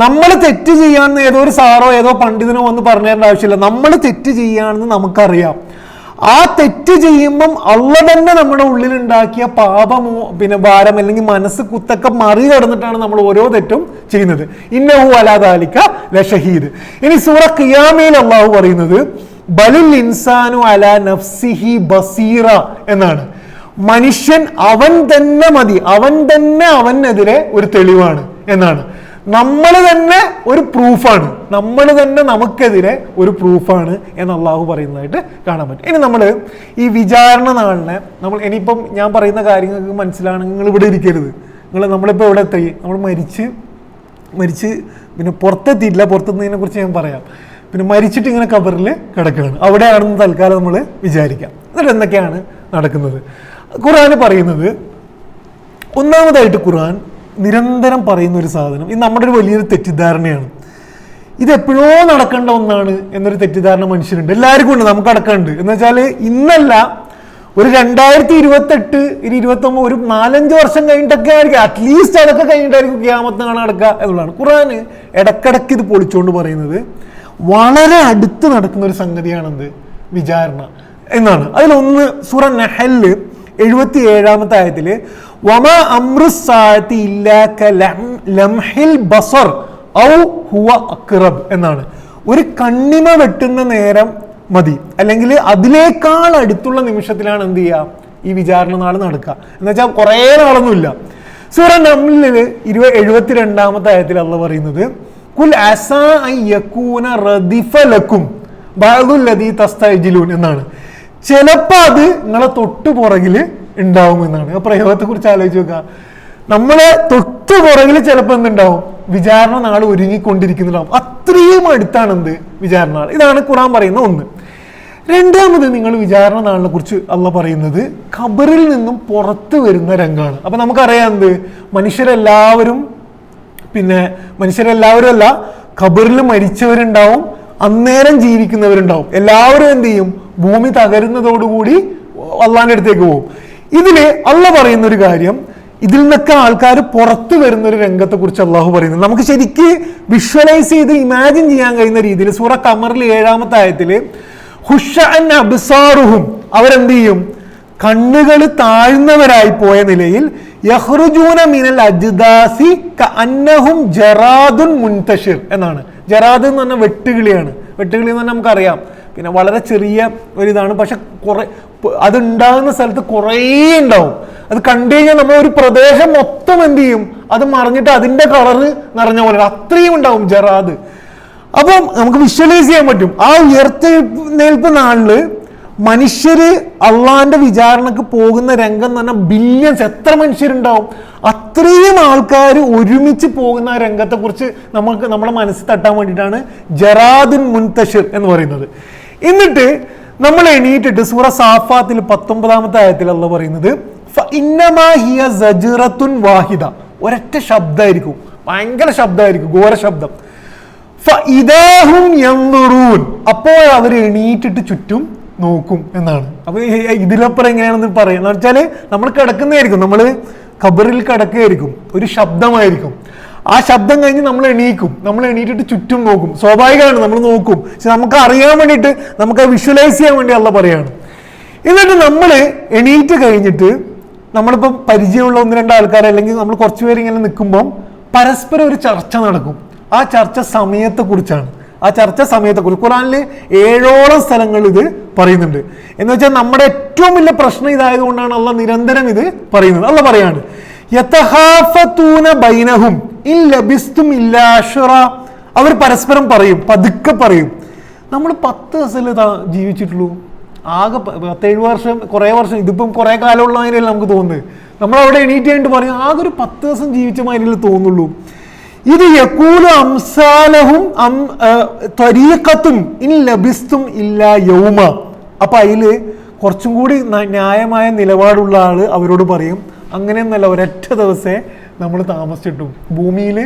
നമ്മൾ തെറ്റ് ചെയ്യാന്ന് ഏതോ ഒരു സാറോ ഏതോ പണ്ഡിതനോ വന്ന് പറഞ്ഞു തരേണ്ട ആവശ്യമില്ല. നമ്മൾ തെറ്റ് ചെയ്യാണെന്ന് നമുക്കറിയാം. ആ തെറ്റ് ചെയ്യുമ്പം അള്ളാഹ് തന്നെ നമ്മുടെ ഉള്ളിലുണ്ടാക്കിയ പാപമോ ഭാരം അല്ലെങ്കിൽ മനസ്സ് കുത്തൊക്കെ മറികടന്നിട്ടാണ് നമ്മൾ ഓരോ തെറ്റും ചെയ്യുന്നത്. ഇന്നഹു അലാ ദാലിക ലഷഹീദ്. ഇനി സൂറ ഖിയാമയിൽ അള്ളാഹു പറയുന്നത് ബലിൽ ഇൻസാനു അലാ നഫ്സിഹി ബസീറ എന്നാണ്. മനുഷ്യൻ അവൻ തന്നെ മതി, അവൻ തന്നെ അവനെതിരെ ഒരു തെളിവാണ് എന്നാണ്. നമ്മൾ തന്നെ ഒരു പ്രൂഫാണ്, നമ്മൾ തന്നെ നമുക്കെതിരെ ഒരു പ്രൂഫാണ് എന്ന് അള്ളാഹു പറയുന്നതായിട്ട് കാണാൻ പറ്റും. ഇനി നമ്മൾ ഈ വിചാരണ നാളിനെ ഇനിയിപ്പം ഞാൻ പറയുന്ന കാര്യങ്ങൾക്ക് മനസ്സിലാണെങ്കിൽ നിങ്ങൾ ഇവിടെ ഇരിക്കരുത്. നമ്മളിപ്പോൾ എവിടെ എത്തി? നമ്മൾ മരിച്ച് പുറത്തെത്തിയിട്ടില്ല. പുറത്തെത്തുന്നതിനെ കുറിച്ച് ഞാൻ പറയാം. മരിച്ചിട്ട് ഇങ്ങനെ ഖബറിൽ കിടക്കുകയാണ്, അവിടെയാണെന്ന് തൽക്കാലം നമ്മൾ വിചാരിക്കാം. എന്നിട്ട് എന്തൊക്കെയാണ് നടക്കുന്നത്? ഖുർആൻ പറയുന്നത്, ഒന്നാമതായിട്ട് ഖുർആൻ നിരന്തരം പറയുന്ന ഒരു സാധനം, ഇത് നമ്മുടെ ഒരു വലിയൊരു തെറ്റിദ്ധാരണയാണ്. ഇത് എപ്പോഴോ നടക്കേണ്ട ഒന്നാണ് എന്നൊരു തെറ്റിദ്ധാരണ മനുഷ്യരുണ്ട്, എല്ലാവർക്കും ഉണ്ട്, നമുക്ക് അടക്കമുണ്ട്. എന്ന് വെച്ചാൽ ഇന്നല്ല, ഒരു 2028, 2029, ഒരു 4-5 വർഷം കഴിഞ്ഞിട്ടൊക്കെ ആയിരിക്കും, അറ്റ്ലീസ്റ്റ് അതൊക്കെ കഴിഞ്ഞിട്ടായിരിക്കും ഖിയാമത്ത് കാണാൻ നടക്കുക എന്നുള്ളതാണ്. ഖുർആന് ഇടക്കിടക്ക് ഇത് പൊളിച്ചുകൊണ്ട് പറയുന്നത് വളരെ അടുത്ത് നടക്കുന്ന ഒരു സംഗതിയാണെന്ത്? വിചാരണ എന്നാണ്. അതിലൊന്ന് സൂറ നഹ്ല് 77-ാമത്തെ ആയത്തില് വമാ അംറുസ്സാഅതി ഇല്ലാ കലംഹിൽ ബസർ ഔ ഹുവ അഖ്റബ് എന്നാണ്. ഒരു കണ്ണിമ വെട്ടുന്ന നേരം മതി, അല്ലെങ്കിൽ അതിനേക്കാൾ അടുത്തുള്ള നിമിഷത്തിലാണ് എന്ത് ചെയ്യുക? ഈ വിചാരണ നാൾ നടക്കുക. എന്ന് വെച്ചാൽ കുറേ നാളൊന്നുമില്ല. സൂറ നംലില് 72-ാമത്തെ ആയത്തിൽ അള്ളാഹ് പറയുന്നത് കുൽ അസാ അൻ യകൂന റദിഫ ലക്കും ബഅദുൽ ലദീ തസ്തഅജിലൂൻ എന്നാണ്. ചിലപ്പോൾ അത് നിങ്ങളെ തൊട്ടു പുറകിൽ ഉണ്ടാവും എന്നാണ്. ആ പ്രയോഗത്തെ കുറിച്ച് ആലോചിച്ച് നോക്കുക. നമ്മളെ തൊട്ടു പുറകിൽ ചിലപ്പോൾ എന്തുണ്ടാവും? വിചാരണ നാൾ ഒരുങ്ങിക്കൊണ്ടിരിക്കുന്നുണ്ടാവും. അത്രയും അടുത്താണ് എന്ത്? വിചാരണ നാൾ. ഇതാണ് ഖുർആൻ പറയുന്ന ഒന്ന്. രണ്ടാമത് നിങ്ങൾ വിചാരണ നാളിനെ കുറിച്ച് അള്ളാഹ് പറയുന്നത് ഖബറിൽ നിന്നും പുറത്തു വരുന്ന രംഗമാണ്. അപ്പൊ നമുക്കറിയാം എന്ത്? മനുഷ്യരെല്ലാവരും അല്ല, ഖബറിൽ മരിച്ചവരുണ്ടാവും, അന്നേരം ജീവിക്കുന്നവരുണ്ടാവും. എല്ലാവരും എന്ത് ചെയ്യും? ഭൂമി തകരുന്നതോടുകൂടി അള്ളാഹിന്റെ അടുത്തേക്ക് പോകും. ഇതില് അള്ളാഹ് പറയുന്ന ഒരു കാര്യം, ഇതിൽ നിന്നൊക്കെ ആൾക്കാർ പുറത്തു വരുന്ന ഒരു രംഗത്തെ കുറിച്ച് അള്ളാഹു പറയുന്നത് നമുക്ക് ശരിക്ക് വിഷ്വലൈസ് ചെയ്ത് ഇമാജിൻ ചെയ്യാൻ കഴിയുന്ന രീതിയിൽ സൂറ ഖമറിൽ 7-ാമത്തെ ആയത്തില് ഹുഷഅൻ അബ്സാറുഹും, അവരെന്ത് ചെയ്യും? കണ്ണുകൾ താഴ്ന്നവരായി പോയ നിലയിൽ യഖ്റുജൂന മിനൽ അജ്ദാസി കഅന്നഹും ജറാദുൻ മുൻതശിർ എന്നാണ്. ജറാദ് എന്ന് പറഞ്ഞാൽ വെട്ടുകിളിയാണ്. വെട്ടുകിളി എന്ന് പറഞ്ഞാൽ നമുക്കറിയാം, വളരെ ചെറിയ ഒരിതാണ്, പക്ഷെ കുറെ അതുണ്ടാകുന്ന സ്ഥലത്ത് കുറേ ഉണ്ടാവും. അത് കണ്ടു കഴിഞ്ഞാൽ നമ്മൾ ഒരു പ്രദേശം മൊത്തം എന്ത് ചെയ്യും, അത് മറിഞ്ഞിട്ട് അതിന്റെ കളറ് നിറഞ്ഞ പോലെ അത്രയും ഉണ്ടാവും ജറാദ്. അപ്പം നമുക്ക് വിഷ്വലൈസ് ചെയ്യാൻ പറ്റും. ആ ഉയർത്തെഴുന്നേൽപ്പ് നാളില് മനുഷ്യര് അള്ളാന്റെ വിചാരണക്ക് പോകുന്ന രംഗം എന്ന് പറഞ്ഞാൽ ബില്യൺസ്, എത്ര മനുഷ്യരുണ്ടാവും, അത്രയും ആൾക്കാർ ഒരുമിച്ച് പോകുന്ന ആ രംഗത്തെ കുറിച്ച് നമുക്ക് നമ്മുടെ മനസ്സിൽ തട്ടാൻ വേണ്ടിയിട്ടാണ് ജറാദുൻ മുൻതഷിർ എന്ന് പറയുന്നത്. എന്നിട്ട് നമ്മൾ എണീറ്റിട്ട് സൂറ സാഫാത്തിൽ 19-ാമത്തെ ആയത്തിൽ അള്ളാഹ് പറയുന്നത് ഫഇന്നമാ ഹിയ സജ്റത്തുൻ വാഹിദ, ഒരൊറ്റ ശബ്ദമായിരിക്കും, ഭയങ്കര ശബ്ദമായിരിക്കും, ഘോര ശബ്ദം. ഫഇദാഹും യൻദുറൂൻ, അപ്പോൾ അവർ എണീറ്റിട്ട് ചുറ്റും നോക്കും എന്നാണ്. അപ്പൊ ഇതിലപ്പുറം എങ്ങനെയാണെന്ന് പറയാം എന്ന് വെച്ചാല് നമ്മൾ കിടക്കുന്നതായിരിക്കും, നമ്മൾ ഖബറിൽ കിടക്കുകയായിരിക്കും, ഒരു ശബ്ദമായിരിക്കും. ആ ശബ്ദം കഴിഞ്ഞ് നമ്മൾ എണീക്കും, നമ്മൾ എണീറ്റിട്ട് ചുറ്റും നോക്കും. സ്വാഭാവികമാണ്, നമ്മൾ നോക്കും. പക്ഷെ നമുക്ക് അറിയാൻ വേണ്ടിയിട്ട്, നമുക്ക് വിഷ്വലൈസ് ചെയ്യാൻ വേണ്ടി അള്ളാഹ് പറയാണ്. എന്നിട്ട് നമ്മൾ എണീറ്റ് കഴിഞ്ഞിട്ട് നമ്മളിപ്പം പരിചയമുള്ള 1-2 ആൾക്കാർ അല്ലെങ്കിൽ നമ്മൾ കുറച്ചുപേർ ഇങ്ങനെ നിൽക്കുമ്പം പരസ്പരം ഒരു ചർച്ച നടക്കും. ആ ചർച്ച സമയത്തെക്കുറിച്ചാണ്. ആ ചർച്ച സമയത്തെക്കുറിച്ച് ഖുർആനിൽ 7ഓളം സ്ഥലങ്ങൾ ഇത് പറയുന്നുണ്ട്. എന്ന് വെച്ചാൽ നമ്മുടെ ഏറ്റവും വലിയ പ്രശ്നം ഇതായതുകൊണ്ടാണ് അള്ളാഹ് നിരന്തരം ഇത് പറയുന്നത്. അള്ളാഹ് പറയാണ് യതഹാഫതൂന ബൈനഹും ഇൻ ലബിസ്തും ഇല്ലാ അശ്റ, അവർ പരസ്പരം പറയും, പതുക്കെ പറയും, നമ്മൾ 10 ദിവസമല്ലേ ജീവിച്ചിട്ടുള്ളൂ, ആകെ 17 വർഷം, കുറേ വർഷം, ഇതിപ്പം കുറേ കാലമുള്ളതിനല്ലേ നമുക്ക് തോന്നുന്നത്. നമ്മളവിടെ എണീറ്റ് കഴിഞ്ഞിട്ട് പറയും ആകെ ഒരു 10 ദിവസം ജീവിച്ച മാതിരിയല്ലേ തോന്നുള്ളൂ. ഇത് യഖൂലു അംസാലഹും ത്വരീഖത്തും ഇൻ ലബിസ്തും ഇല്ലാ യൗമ. അപ്പൊ അതില് കുറച്ചും കൂടി ന്യായമായ നിലപാടുള്ള ആള് അവരോട് പറയും അങ്ങനെയൊന്നല്ല, ഒരൊറ്റ ദിവസേ നമ്മൾ താമസിച്ചിട്ടും ഭൂമിയിൽ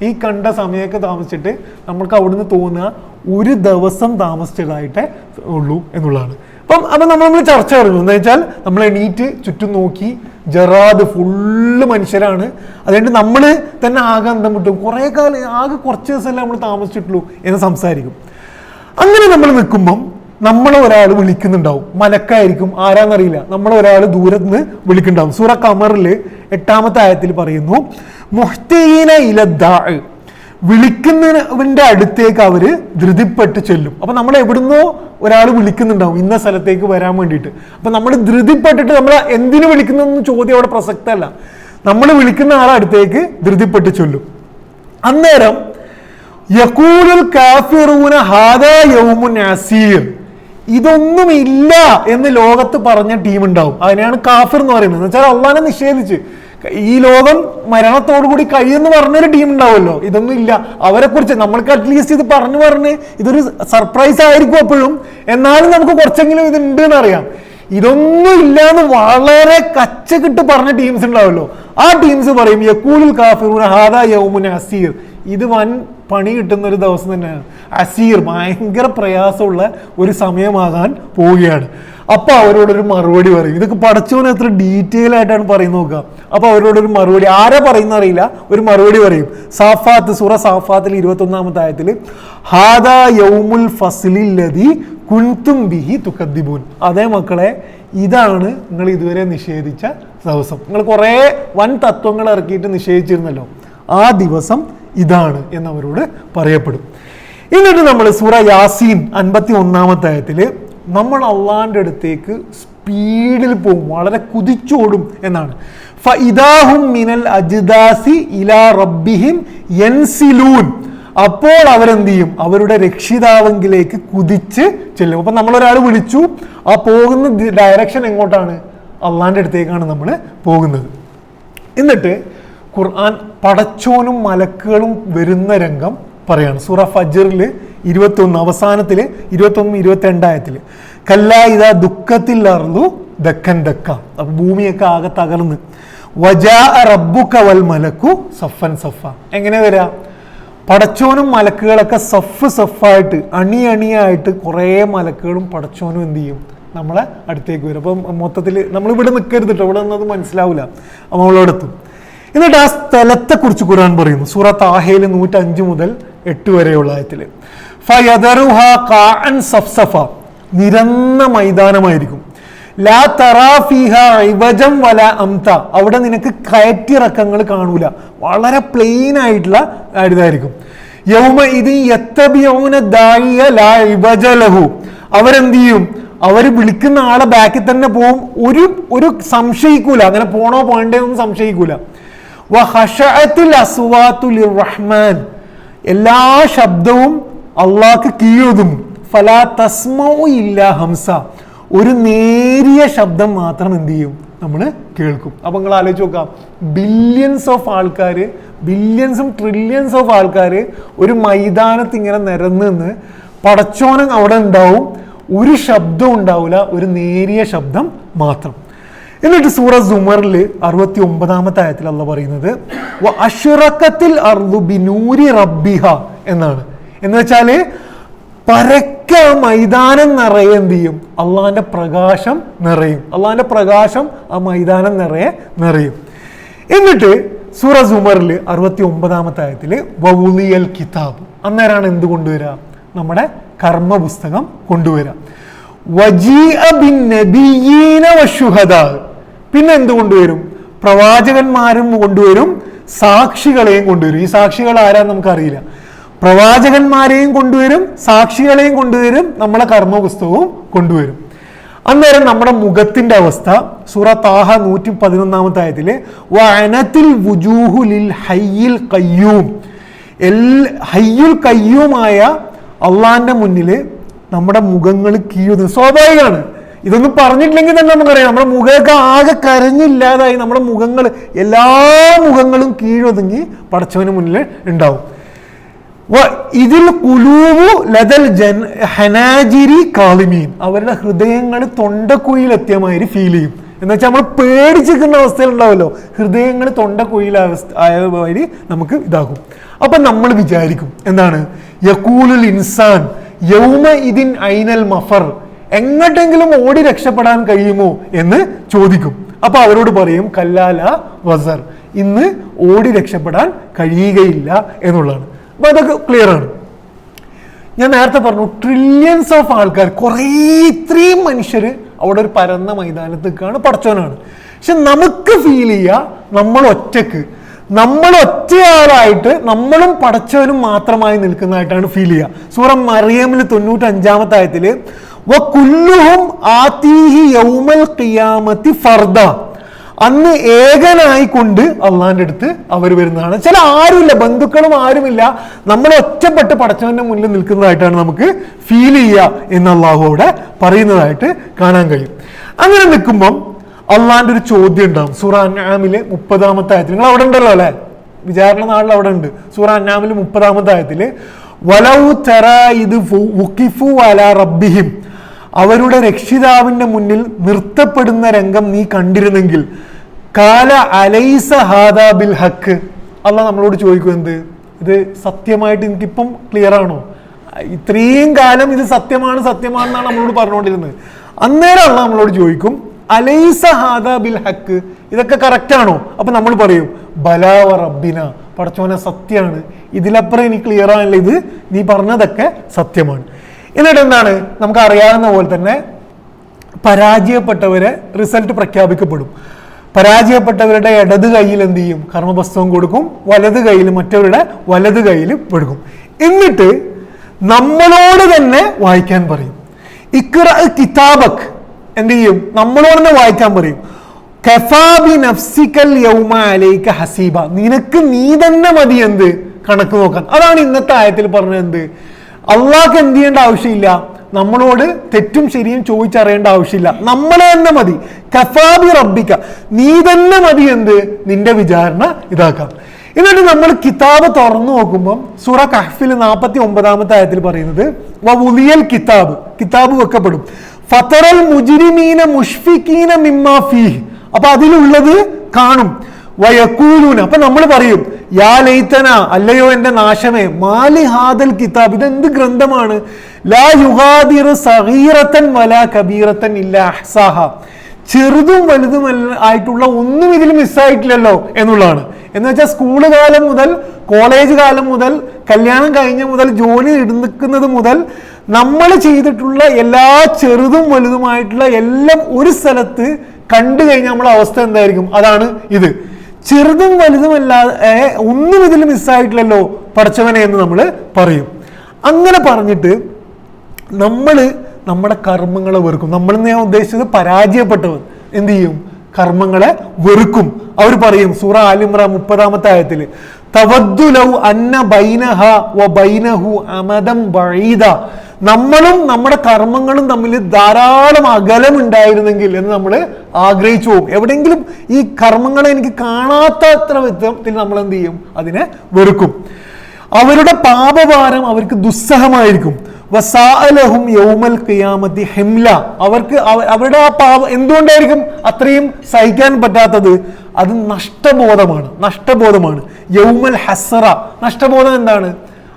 ഈ കണ്ട സമയമൊക്കെ താമസിച്ചിട്ട് നമ്മൾക്ക് അവിടുന്ന് തോന്നുക ഒരു ദിവസം താമസിച്ചതായിട്ടേ ഉള്ളൂ എന്നുള്ളതാണ്. അപ്പം നമ്മൾ ചർച്ച പറഞ്ഞു എന്താ വെച്ചാൽ നമ്മൾ എണീറ്റ് ചുറ്റും നോക്കി, ജറാദ് ഫുള്ള് മനുഷ്യരാണ്, അതുകൊണ്ട് നമ്മൾ തന്നെ ആകെ അന്തം വിട്ടും, കുറേ കാലം ആകെ കുറച്ച് ദിവസമല്ലേ നമ്മൾ താമസിച്ചിട്ടുള്ളൂ എന്ന് സംസാരിക്കും. അങ്ങനെ നമ്മൾ നിൽക്കുമ്പം നമ്മളെ ഒരാൾ വിളിക്കുന്നുണ്ടാവും, മലക്കായിരിക്കും, ആരാന്നറിയില്ല, നമ്മളെ ഒരാൾ ദൂരത്ത് നിന്ന് വിളിക്കുന്നുണ്ടാവും. സൂറ ഖമറിൽ 8-ാമത്തെ ആയത്തിൽ പറയുന്നു മുഹ്തീന ഇലദ്ദാ, വിളിക്കുന്നവന്റെ അടുത്തേക്ക് അവര് ധൃതിപ്പെട്ട് ചെല്ലും. അപ്പൊ നമ്മൾ എവിടുന്നോ ഒരാൾ വിളിക്കുന്നുണ്ടാവും ഇന്ന സ്ഥലത്തേക്ക് വരാൻ വേണ്ടിയിട്ട്. അപ്പൊ നമ്മൾ ധൃതിപ്പെട്ടിട്ട് നമ്മൾ എന്തിനു വിളിക്കുന്നതെന്ന് ചോദ്യം അവിടെ പ്രസക്തമല്ല, നമ്മൾ വിളിക്കുന്ന ആളെ അടുത്തേക്ക് ധൃതിപ്പെട്ട് ചൊല്ലും. അന്നേരം യഖൂലുൽ കാഫിറൂന ഹാദാ യൗമുൻ അസീർ, ഇതൊന്നുമില്ല എന്ന് ലോകത്ത് പറഞ്ഞ ടീം ഉണ്ടാവും, അതിനെയാണ് കാഫിർ എന്ന് പറയുന്നത്. എന്ന് വെച്ചാൽ അള്ളാനെ നിഷേധിച്ച് ഈ ലോകം മരണത്തോടുകൂടി കഴിയുമെന്ന് പറഞ്ഞൊരു ടീം ഉണ്ടാവുമല്ലോ, ഇതൊന്നും ഇല്ല, അവരെ കുറിച്ച് നമ്മൾക്ക് അറ്റ്ലീസ്റ്റ് ഇത് പറഞ്ഞ് ഇതൊരു സർപ്രൈസ് ആയിരിക്കും എപ്പോഴും, എന്നാലും നമുക്ക് കുറച്ചെങ്കിലും ഇത് ഉണ്ട് എന്നറിയാം. ഇതൊന്നും ഇല്ലാന്ന് വളരെ കച്ചക്കിട്ട് പറഞ്ഞ ടീംസ് ഉണ്ടാവുമല്ലോ, ആ ടീംസ് പറയും യഖൂലുൽ കാഫിറൂന ഹാദാ യൗമുൻ അസീർ, ഇത് വൻ പണി കിട്ടുന്ന ഒരു ദിവസം തന്നെയാണ്. അസീർ, ഭയങ്കര പ്രയാസമുള്ള ഒരു സമയമാകാൻ പോവുകയാണ്. അപ്പൊ അവരോടൊരു മറുപടി പറയും. ഇതൊക്കെ പടച്ചോന് എത്ര ഡീറ്റെയിൽ ആയിട്ടാണ് പറയുന്നത് നോക്കുക. അപ്പൊ അവരോടൊരു മറുപടി, ആരാ പറയുന്ന അറിയില്ല, ഒരു മറുപടി പറയും. സാഫാത്ത്, സൂറ സാഫാത്തിൽ 21-ാമത്തെ ആയത്തിൽ ഹാദാ യൗമുൽ ഫസ്ലില്ലദീ കുൻതും ബിഹി തുകദ്ദിബൂൻ, അതേ മക്കളെ, ഇതാണ് നിങ്ങൾ ഇതുവരെ നിഷേധിച്ച ദിവസം. നിങ്ങൾ കുറേ വൻ തത്വങ്ങൾ ഇറക്കിയിട്ട് നിഷേധിച്ചിരുന്നല്ലോ, ആ ദിവസം ഇതാണ് എന്നവരോട് പറയപ്പെടും. എന്നിട്ട് നമ്മൾ സൂറ യാസീൻ 51-ാമത്തെ ആയത്തിൽ നമ്മൾ അള്ളാന്റെ അടുത്തേക്ക് സ്പീഡിൽ പോകും, വളരെ കുതിച്ചോടും എന്നാണ്. ഫഇദാഹും മിനൽ അജ്ദാസി ഇലാ റബ്ബിഹിം യൻസിലൂൻ, അപ്പോൾ അവരെന്ത് ചെയ്യും, അവരുടെ രക്ഷിതാവെങ്കിലേക്ക് കുതിച്ച് ചെല്ലും. അപ്പൊ നമ്മളൊരാൾ വിളിച്ചു, ആ പോകുന്ന ഡയറക്ഷൻ എങ്ങോട്ടാണ്, അള്ളാന്റെ അടുത്തേക്കാണ് നമ്മൾ പോകുന്നത്. എന്നിട്ട് ഖുർആൻ പടച്ചോനും മലക്കുകളും വരുന്ന രംഗം പറയാണ്. സൂറ ഫജ്റിൽ 21 അവസാനത്തില് 21-22 ആയത്തില് കല്ലാ ഇദാ ദുഃഖത്തിൽ അർളു ദക്കൻ ദക്ക, അപ്പൊ ഭൂമിയൊക്കെ ആകെ തകർന്ന് വജാഅ റബ്ബുക വൽ മലക്കു സഫൻ സഫ, എങ്ങനെ വരാ, പടച്ചോനും മലക്കുകളൊക്കെ സഫായിട്ട് അണിയായിട്ട് കുറേ മലക്കുകളും പടച്ചോനും എന്ത് ചെയ്യും, നമ്മളെ അടുത്തേക്ക് വരും. അപ്പം മൊത്തത്തിൽ നമ്മളിവിടെ നിൽക്കരുത് കേട്ടോ, ഇവിടെ നിന്നത് മനസ്സിലാവില്ല, നമ്മളോടെത്തും. എന്നിട്ട് ആ സ്ഥലത്തെ കുറിച്ച് ഖുർആൻ പറയുന്നു. സൂറ താഹയിൽ 105 മുതൽ 8 വരെയുള്ള ആയത്തില് ഫയദറുഹാ ഖാഅൻ സഫ്സഫ, നിരന്ന മൈതാനമായിരിക്കും. ലാ തറാ ഫീഹാ ഇവജം വലാ അംത, അവിടെ നിനക്ക് കയറ്റിറക്കങ്ങൾ കാണൂല, വളരെ പ്ലെയിൻ ആയിട്ടുള്ള ഇതായിരിക്കും. യൗമ ഇദി യത്തബിഊന ദാഇയ ലാ ഇവജ ലഹു, അവരെന്ത് ചെയ്യും, അവർ വിളിക്കുന്ന ആളെ ബാക്കിൽ തന്നെ പോവും, ഒരു സംശയിക്കൂല, അങ്ങനെ പോണോ പോകണ്ടേ ഒന്നും സംശയിക്കൂല. വഹശഅത്തിൽ അസ്വാതു ലിർറഹ്മാൻ, എല്ലാ ശബ്ദവും അള്ളാഹ്ക്ക് കീഴൊതുങ്ങും. ഫലാ തസ്മഉ ഇല്ലാ ഹംസ, ഒരു നേരിയ ശബ്ദം മാത്രം എന്ത് ചെയ്യും, നമ്മൾ കേൾക്കും. അപ്പൊ നിങ്ങൾ ആലോചിച്ച് നോക്കാം, ബില്യൺസ് ഓഫ് ആൾക്കാർ, ബില്യൺസും ട്രില്യൺസ് ഓഫ് ആൾക്കാർ ഒരു മൈതാനത്ത് ഇങ്ങനെ നിരന്ന് പടച്ചോനം അവിടെ ഉണ്ടാവും, ഒരു ശബ്ദം ഉണ്ടാവില്ല, ഒരു നേരിയ ശബ്ദം മാത്രം. എന്നിട്ട് സൂറ സുമറിൽ 69-ാമത്തെ ആയത്തിൽ അള്ളാഹ് പറയുന്നത് അശ്റഖത്തിൽ അർദു ബിനൂരി റബ്ബിഹ എന്നാണ്. എന്ന് വെച്ചാല് പരക്കെ മൈതാനം നിറയെ എന്ത് ചെയ്യും, അള്ളാഹിന്റെ പ്രകാശം നിറയും, അള്ളാഹിന്റെ പ്രകാശം ആ മൈതാനം നിറയും. എന്നിട്ട് സൂറ സുമറിൽ 69-ാമത്തെ ആയത്തിൽ വവുലിയൽ കിതാബ്, അന്നേരമാണ് എന്ത് കൊണ്ടുവരാ, നമ്മുടെ കർമ്മ പുസ്തകം കൊണ്ടുവരാം. വജീഅ ബിന്നബിയ്യീന വശുഹദാ, പിന്നെ എന്ത് കൊണ്ടുവരും, പ്രവാചകന്മാരും കൊണ്ടുവരും, സാക്ഷികളെയും കൊണ്ടുവരും. ഈ സാക്ഷികൾ ആരാന്ന് നമുക്കറിയില്ല. പ്രവാചകന്മാരെയും കൊണ്ടുവരും, സാക്ഷികളെയും കൊണ്ടുവരും, നമ്മളെ കർമ്മ പുസ്തകവും കൊണ്ടുവരും. അന്നേരം നമ്മുടെ മുഖത്തിന്റെ അവസ്ഥ സൂറ താഹ 111-ാമത്തെ ആയത്തില് വഅനതിൽ വുജൂഹു ലിൽ ഹയ്യിൽ ഖയ്യൂം, ഹയ്യുൽ ഖയ്യൂമായ അള്ളാഹിന്റെ മുന്നിൽ നമ്മുടെ മുഖങ്ങൾ കീഴുന്നു. സ്വാഭാവികമാണ്, ഇതൊന്നും പറഞ്ഞിട്ടില്ലെങ്കിൽ തന്നെ നമുക്കറിയാം, നമ്മുടെ മുഖമൊക്കെ ആകെ കരഞ്ഞില്ലാതായി, നമ്മുടെ മുഖങ്ങൾ, എല്ലാ മുഖങ്ങളും കീഴൊതുങ്ങി പടച്ചവന് മുന്നിൽ ഉണ്ടാവും. ഇതിൽ കുലൂബു ലദൽ ഹനാജിരി കാളിമീൻ, അവരുടെ ഹൃദയങ്ങൾ തൊണ്ടക്കുഴിയിലെത്തിയ മാതിരി ഫീൽ ചെയ്യും. എന്ന് വെച്ചാൽ നമ്മൾ പേടിച്ചിരിക്കുന്ന അവസ്ഥയിൽ ഉണ്ടാവുമല്ലോ, ഹൃദയങ്ങൾ തൊണ്ടക്കുഴിയിൽ ആയ മാതിരി നമുക്ക് ഇതാകും. അപ്പൊ നമ്മൾ വിചാരിക്കും എന്താണ്, യഖൂലുൽ ഇൻസാൻ യൗമ ഇതിൻ ഐനൽ മഫർ, എങ്ങോട്ടെങ്കിലും ഓടി രക്ഷപ്പെടാൻ കഴിയുമോ എന്ന് ചോദിക്കും. അപ്പൊ അവരോട് പറയും കല്ലാല വസർ, ഇന്ന് ഓടി രക്ഷപ്പെടാൻ കഴിയുകയില്ല എന്നുള്ളതാണ്. അപ്പൊ അതൊക്കെ ക്ലിയർ ആണ്. ഞാൻ നേരത്തെ പറഞ്ഞു, ട്രില്യൺസ് ഓഫ് ആൾക്കാർ, കുറേ ഇത്രയും മനുഷ്യർ അവിടെ ഒരു പരന്ന മൈതാനത്ത് നിൽക്കുകയാണ്, പടച്ചവനാണ്. പക്ഷെ നമുക്ക് ഫീൽ ചെയ്യുക നമ്മൾ ഒറ്റയാളായിട്ട് നമ്മളും പടച്ചവനും മാത്രമായി നിൽക്കുന്നതായിട്ടാണ് ഫീൽ ചെയ്യുക. സൂറ മറിയമിൽ 95-ാമത്തെ ആയത്തില് വകുല്ലുഹും ആതീഹി യൗമൽ ഖിയാമത്തി ഫർദ, അന്ന് ഏകനായിക്കൊണ്ട് അള്ളാഹിന്റെ അടുത്ത് അവർ വരുന്നതാണ്. ചില ആരുമില്ല, ബന്ധുക്കളും ആരുമില്ല, നമ്മൾ ഒറ്റപ്പെട്ട് പടച്ചവന്റെ മുന്നിൽ നിൽക്കുന്നതായിട്ടാണ് നമുക്ക് ഫീൽ ചെയ്യുക എന്ന് അള്ളാഹു അവിടെ പറയുന്നതായിട്ട് കാണാൻ കഴിയും. അങ്ങനെ നിൽക്കുമ്പം അള്ളാഹിന്റെ ഒരു ചോദ്യം ഉണ്ടാവും. സൂറ അൻആമിലെ 30-ാമത്തെ ആയത്തിൽ, നിങ്ങൾ അവിടെ ഉണ്ടല്ലോ അല്ലെ, വിചാരണ നാളിൽ അവിടെ ഉണ്ട്. സൂറ അൻആമിലെ 30-ാമത്തെ ആയത്തിൽ വലൗ തറാ ഇദ് വുഖിഫു അലാ റബ്ബിഹിം, അവരുടെ രക്ഷിതാവിന്റെ മുന്നിൽ നിർത്തപ്പെടുന്ന രംഗം നീ കണ്ടിരുന്നെങ്കിൽ കാല അലൈസ ഹാദാ ബിൽ ഹക്ക്, അള്ളാഹ് നമ്മളോട് ചോദിക്കും, എന്ത് ഇത് സത്യമായിട്ട് എനിക്കിപ്പം ക്ലിയർ ആണോ, ഇത്രയും കാലം ഇത് സത്യമാണെന്നാണ് നമ്മളോട് പറഞ്ഞുകൊണ്ടിരുന്നത്. അന്നേരം അള്ളാഹ് നമ്മളോട് ചോദിക്കും അലൈസ ഹാദാ ബിൽ ഹക്ക്, ഇതൊക്കെ കറക്റ്റ് ആണോ? അപ്പൊ നമ്മൾ പറയും ബലാ വ റബ്ബിന, പടച്ചോനെ സത്യമാണ്, ഇതിലപ്പുറം എനിക്ക് ക്ലിയർ ആണല്ലോ, ഇത് നീ പറഞ്ഞതൊക്കെ സത്യമാണ്. എന്നിട്ട് എന്താണ്, നമുക്ക് അറിയാവുന്ന പോലെ തന്നെ പരാജയപ്പെട്ടവരെ റിസൾട്ട് പ്രഖ്യാപിക്കപ്പെടും. പരാജയപ്പെട്ടവരുടെ ഇടത് കയ്യിൽ എന്ത് ചെയ്യും, കർമ്മപുസ്തകം കൊടുക്കും, വലത് കയ്യിൽ മറ്റവരുടെ വലത് കയ്യിൽ കൊടുക്കും. എന്നിട്ട് നമ്മളോട് തന്നെ വായിക്കാൻ പറയും. ഇഖ്റ കിതാബക്, എന്ത് ചെയ്യും, നമ്മളോട് തന്നെ വായിക്കാൻ പറയും. കഫാ ബി നഫ്സികൽ യൗമ അലൈക ഹസീബ, നിനക്ക് നീ തന്നെ മതി എന്ത്, കണക്ക് നോക്കാൻ. അതാണ് ഇന്നത്തെ ആയത്തിൽ പറഞ്ഞത്. എന്ത്, അള്ളാഹ്ക്ക് എന്ത് ചെയ്യേണ്ട ആവശ്യമില്ല, നമ്മളോട് തെറ്റും ശരിയും ചോദിച്ചറിയേണ്ട ആവശ്യമില്ല, നമ്മളെ തന്നെ മതി. കഫാ ബി റബ്ബിക, നീ തന്നെ മതി എന്ത്, നിന്റെ വിചാരണ ഇതാക്കാം. എന്നിട്ട് നമ്മൾ കിതാബ് തുറന്നു നോക്കുമ്പോൾ സൂറ കഹ്ഫിൽ 49-ാമത്തെ ആയത്തിൽ പറയുന്നത് വവുലിയൽ കിതാബ്, കിതാബ് വെക്കപ്പെടും. ഫതറൽ മുജ്രിമീന മുഷ്ഫിഖീന മിമ്മാ ഫീഹ്, അപ്പൊ അതിലുള്ളത് കാണും. വയഖൂലൂന, അപ്പൊ നമ്മൾ പറയും യാ ലൈതന, അല്ലയോ എന്റെ നാശമേ, മാലി ഹാദൽ കിതാബ്, ഇതെന്ത് ഗ്രന്ഥമാണ്, ലാ യുഗാദിറു സഗീറതൻ വലാ കബീറതൻ ഇല്ലാ അഹ്സാഹ, ചെറുതും വലുതും ആയിട്ടുള്ള ഒന്നും ഇതിൽ മിസ്സായിട്ടില്ലല്ലോ എന്നുള്ളതാണ്. എന്ന് വെച്ചാൽ സ്കൂള് കാലം മുതൽ കോളേജ് കാലം മുതൽ കല്യാണം കഴിഞ്ഞ മുതൽ ജോലി എടുക്കുന്നത് മുതൽ നമ്മൾ ചെയ്തിട്ടുള്ള എല്ലാ ചെറുതും വലുതുമായിട്ടുള്ള എല്ലാം ഒരു സ്ഥലത്ത് കണ്ടു കഴിഞ്ഞാൽ നമ്മളെ അവസ്ഥ എന്തായിരിക്കും, അതാണ് ഇത്. ചെറുതും വലുതുമല്ലാതെ ഒന്നും ഇതിൽ മിസ്സായിട്ടില്ലല്ലോ പടച്ചവനെ എന്ന് നമ്മൾ പറയും. അങ്ങനെ പറഞ്ഞിട്ട് നമ്മൾ നമ്മുടെ കർമ്മങ്ങളെ വെറുക്കും. നമ്മളെന്ന് ഞാൻ ഉദ്ദേശിച്ചത് പരാജയപ്പെട്ടവർ എന്ത് ചെയ്യും? കർമ്മങ്ങളെ വെറുക്കും. അവർ പറയും സൂറ ആൽ ഇംറാൻ 30-ാമത്തെ ആയത്തിൽ, തവദ്ദു ലൗ അന്ന ബൈനഹ വ ബൈനഹു അമദൻ ബഈദ, നമ്മളും നമ്മുടെ കർമ്മങ്ങളും തമ്മിൽ ധാരാളം അകലം ഉണ്ടായിരുന്നെങ്കിൽ എന്ന് നമ്മൾ ആഗ്രഹിച്ചു പോകും. എവിടെയെങ്കിലും ഈ കർമ്മങ്ങളെ എനിക്ക് കാണാത്തത്ര വിധത്തിൽ നമ്മൾ എന്ത് ചെയ്യും? അതിനെ വെറുക്കും. അവരുടെ പാപഭാരം അവർക്ക് ദുസ്സഹമായിരിക്കും. വസാഅലഹും യൗമൽ ഖിയാമത്തി ഹിംല, അവർക്ക് അവരുടെ ആ പാപം എന്തുകൊണ്ടായിരിക്കും അത്രയും സഹിക്കാൻ പറ്റാത്തത്? അത് നഷ്ടബോധമാണ്. യൗമൽ ഹസറ, നഷ്ടബോധം എന്താണ്?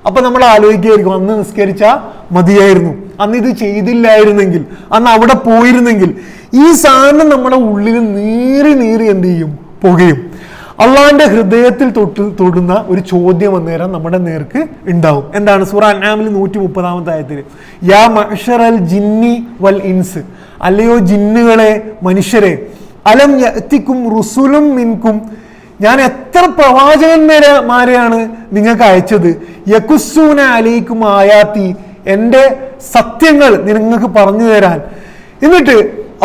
അപ്പൊ നമ്മൾ ആലോചിക്കുകയായിരിക്കും, അന്ന് നിസ്കരിച്ചാൽ മതിയായിരുന്നു, അന്ന് ഇത് ചെയ്തില്ലായിരുന്നെങ്കിൽ, അന്ന് അവിടെ പോയിരുന്നെങ്കിൽ. ഈ സാധനം നമ്മുടെ ഉള്ളിൽ നീറി എന്ത് ചെയ്യും? പുകയും. അള്ളാഹിന്റെ ഹൃദയത്തിൽ തൊടുന്ന ഒരു ചോദ്യം അന്നേരം നമ്മുടെ നേർക്ക് ഉണ്ടാവും. എന്താണ്? സൂറ അൻആമിൽ 130-ാമത്തെ ആയത്തിൽ, യാ മഅ്ശറൽ ജിന്നി വൽ ഇൻസ്, അല്ലയോ ജിന്നുകളെ മനുഷ്യരെ, അലം യഅതികും റുസുലും മിൻകും, ഞാൻ എത്ര പ്രവാചകന്മാരെയാണ് നിങ്ങൾക്ക് അയച്ചത്, യകുസ്സൂന അലൈക്കും ആയാത്തി, എൻ്റെ സത്യങ്ങൾ നിങ്ങൾക്ക് പറഞ്ഞു തരാൻ. എന്നിട്ട്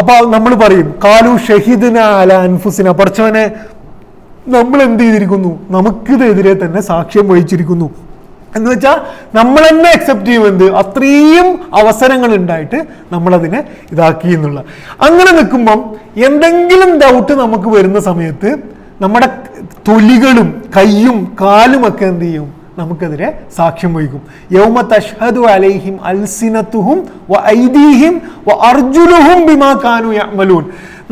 അപ്പൊ നമ്മൾ പറയും, കാലു ഷഹീദന അല അൻഫുസിന, പടച്ചവനെ നമ്മൾ എന്ത് ചെയ്തിരിക്കുന്നു? നമുക്കിതെതിരെ തന്നെ സാക്ഷ്യം വഹിച്ചിരിക്കുന്നു എന്ന് വെച്ചാൽ നമ്മൾ തന്നെ അക്സെപ്റ്റ് ചെയ്യുമെന്ത്? അത്രയും അവസരങ്ങൾ ഉണ്ടായിട്ട് നമ്മളതിനെ ഇതാക്കി എന്നുള്ള. അങ്ങനെ നിൽക്കുമ്പം എന്തെങ്കിലും ഡൗട്ട് നമുക്ക് വരുന്ന സമയത്ത് നമ്മുടെ തൊലികളും കയ്യും കാലും ഒക്കെ എന്ത് ചെയ്യും? നമുക്കെതിരെ സാക്ഷ്യം വഹിക്കും. യൗമ തഷ്ഹദു അലൈഹിം അൽസിനതുഹും വ ഐദീഹിം വ അർജുലുഹും ബിമാ കാനൂ യഅമലൂൻ.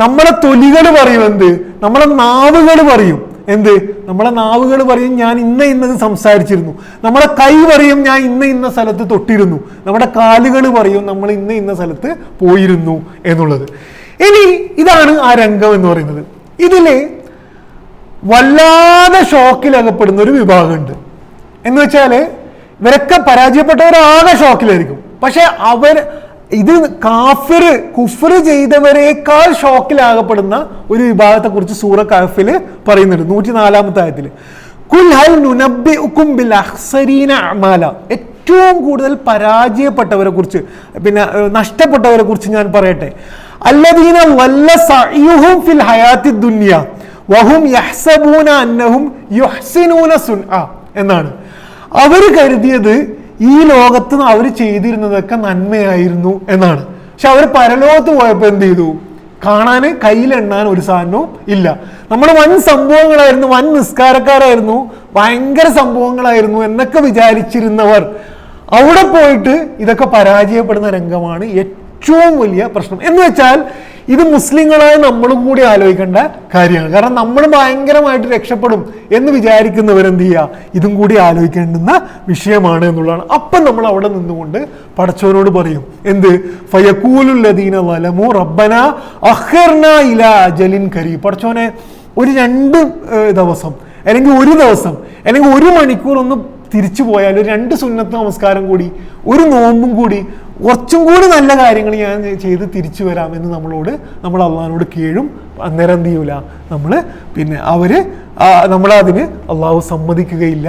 നമ്മളെ തൊലികൾ പറയും എന്ത്? നമ്മളെ നാവുകൾ പറയും എന്ത്? നമ്മളെ നാവുകൾ പറയും ഞാൻ ഇന്നത് സംസാരിച്ചിരുന്നു. നമ്മളെ കൈ പറയും ഞാൻ ഇന്ന സ്ഥലത്ത് തൊട്ടിരുന്നു. നമ്മുടെ കാലുകൾ പറയും നമ്മൾ ഇന്ന സ്ഥലത്ത് പോയിരുന്നു എന്നുള്ളത്. ഇനി ഇതാണ് ആ രംഗം എന്ന് പറയുന്നത്. ഇതില് വല്ലാതെ ഷോക്കിലകപ്പെടുന്ന ഒരു വിഭാഗമുണ്ട്. എന്ന് വെച്ചാല് ഇവരൊക്കെ പരാജയപ്പെട്ടവരാകെ ഷോക്കിലായിരിക്കും. പക്ഷെ ഇത് കുഫർ ചെയ്തവരെക്കാൾ ഷോക്കിലാകപ്പെടുന്ന ഒരു വിഭാഗത്തെ കുറിച്ച് സൂറ കഹ്ഫിൽ പറയുന്നുണ്ട്. 104-ാമത്തെ ആയത്തിൽ, കുൽ ഹൽ നുനബ്ബിഉകും ബിൽ അഖ്സരീന അഅമാല, ഏറ്റവും കൂടുതൽ പരാജയപ്പെട്ടവരെ കുറിച്ച്, പിന്നെ നഷ്ടപ്പെട്ടവരെ കുറിച്ച് ഞാൻ പറയട്ടെ. അല്ലദീന വല്ല സഅയുഹും ഫിൽ ഹയാത്തി ദുനിയ വഹും യഹ്സബൂന അന്നഹും യുഹ്സിനൂന സുൻആ എന്നാണ്. അവർ കരുതിയത് ഈ ലോകത്ത് അവർ ചെയ്തിരുന്നതൊക്കെ നന്മയായിരുന്നു എന്നാണ്. പക്ഷെ അവർ പരലോകത്ത് പോയപ്പോൾ എന്ത് ചെയ്തു? കാണാന് കയ്യിലെണ്ണാൻ ഒരു സാധനവും ഇല്ല. നമ്മൾ വൻ സംഭവങ്ങളായിരുന്നു, വൻ നിസ്കാരക്കാരായിരുന്നു, ഭയങ്കര സംഭവങ്ങളായിരുന്നു എന്നൊക്കെ വിചാരിച്ചിരുന്നവർ അവിടെ പോയിട്ട് ഇതൊക്കെ പരാജയപ്പെടുന്ന രംഗമാണ് ഏറ്റവും വലിയ പ്രശ്നം. എന്ന് വെച്ചാൽ ഇത് മുസ്ലിങ്ങളായ നമ്മളും കൂടി ആലോചിക്കേണ്ട കാര്യമാണ്. കാരണം നമ്മൾ ഭയങ്കരമായിട്ട് രക്ഷപ്പെടും എന്ന് വിചാരിക്കുന്നവരെന്ത് ചെയ്യുക? ഇതും കൂടി ആലോചിക്കേണ്ടുന്ന വിഷയമാണ് എന്നുള്ളതാണ്. അപ്പം നമ്മൾ അവിടെ നിന്നുകൊണ്ട് പടച്ചവനോട് പറയും എന്ത്? ഫയഖൂലുൽ ലദീന വലമു റബ്ബന അഖിർനാ ഇലാ അജലിൻ കരീം. പടച്ചവനെ ഒരു 2 ദിവസം അല്ലെങ്കിൽ ഒരു ദിവസം അല്ലെങ്കിൽ 1 മണിക്കൂർ ഒന്ന് തിരിച്ചു പോയാൽ, 2 സുന്നത്ത് നമസ്കാരം കൂടി, ഒരു നോമ്പും കൂടി, കുറച്ചും കൂടി നല്ല കാര്യങ്ങൾ ഞാൻ ചെയ്ത് തിരിച്ചു വരാം എന്ന് നമ്മൾ അള്ളാഹിനോട് കീഴും. അന്നേരം എന്ത് ചെയ്യൂല? പിന്നെ നമ്മളതിന് അള്ളാഹു സമ്മതിക്കുകയില്ല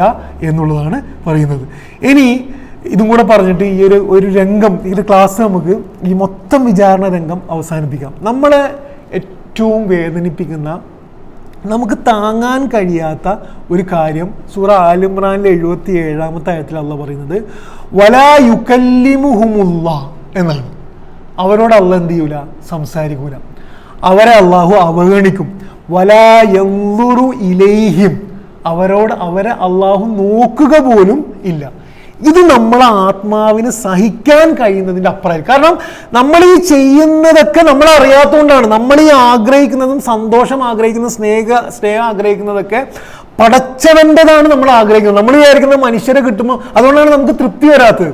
എന്നുള്ളതാണ് പറയുന്നത്. ഇനി ഇതും കൂടെ പറഞ്ഞിട്ട് ഈ ഒരു രംഗം, ഈ ക്ലാസ് നമുക്ക് ഈ മൊത്തം വിചാരണ രംഗം അവസാനിപ്പിക്കാം. നമ്മളെ ഏറ്റവും വേദനിപ്പിക്കുന്ന, നമുക്ക് താങ്ങാൻ കഴിയാത്ത ഒരു കാര്യം സൂറ ആൽ ഇംറാനിലെ 77-ാമത്തെ ആയത്തിൽ അള്ളാഹ് പറയുന്നത് വലാ യുകല്ലിമുഹുമുല്ലാഹ് എന്നാണ്. അവരോട് അള്ളാഹ് എന്ത് ചെയ്യൂല? സംസാരിക്കൂല. അവരെ അള്ളാഹു അവഗണിക്കും. വലാ യൻദുറു ഇലൈഹിം, അവരെ അള്ളാഹു നോക്കുക പോലും ഇല്ല. ഇത് നമ്മളെ ആത്മാവിന് സഹിക്കാൻ കഴിയുന്നതിൻ്റെ അപ്പുറമായിരിക്കും. കാരണം നമ്മൾ ഈ ചെയ്യുന്നതൊക്കെ നമ്മൾ അറിയാത്തതുകൊണ്ടാണ്. നമ്മൾ ഈ ആഗ്രഹിക്കുന്നതും സന്തോഷം ആഗ്രഹിക്കുന്ന സ്നേഹം ആഗ്രഹിക്കുന്നതൊക്കെ പടച്ചവൻ്റെതാണ് നമ്മൾ ആഗ്രഹിക്കുന്നത്. നമ്മൾ വിചാരിക്കുന്നത് മനുഷ്യരെ കിട്ടുമ്പോൾ, അതുകൊണ്ടാണ് നമുക്ക് തൃപ്തി വരാത്തത്.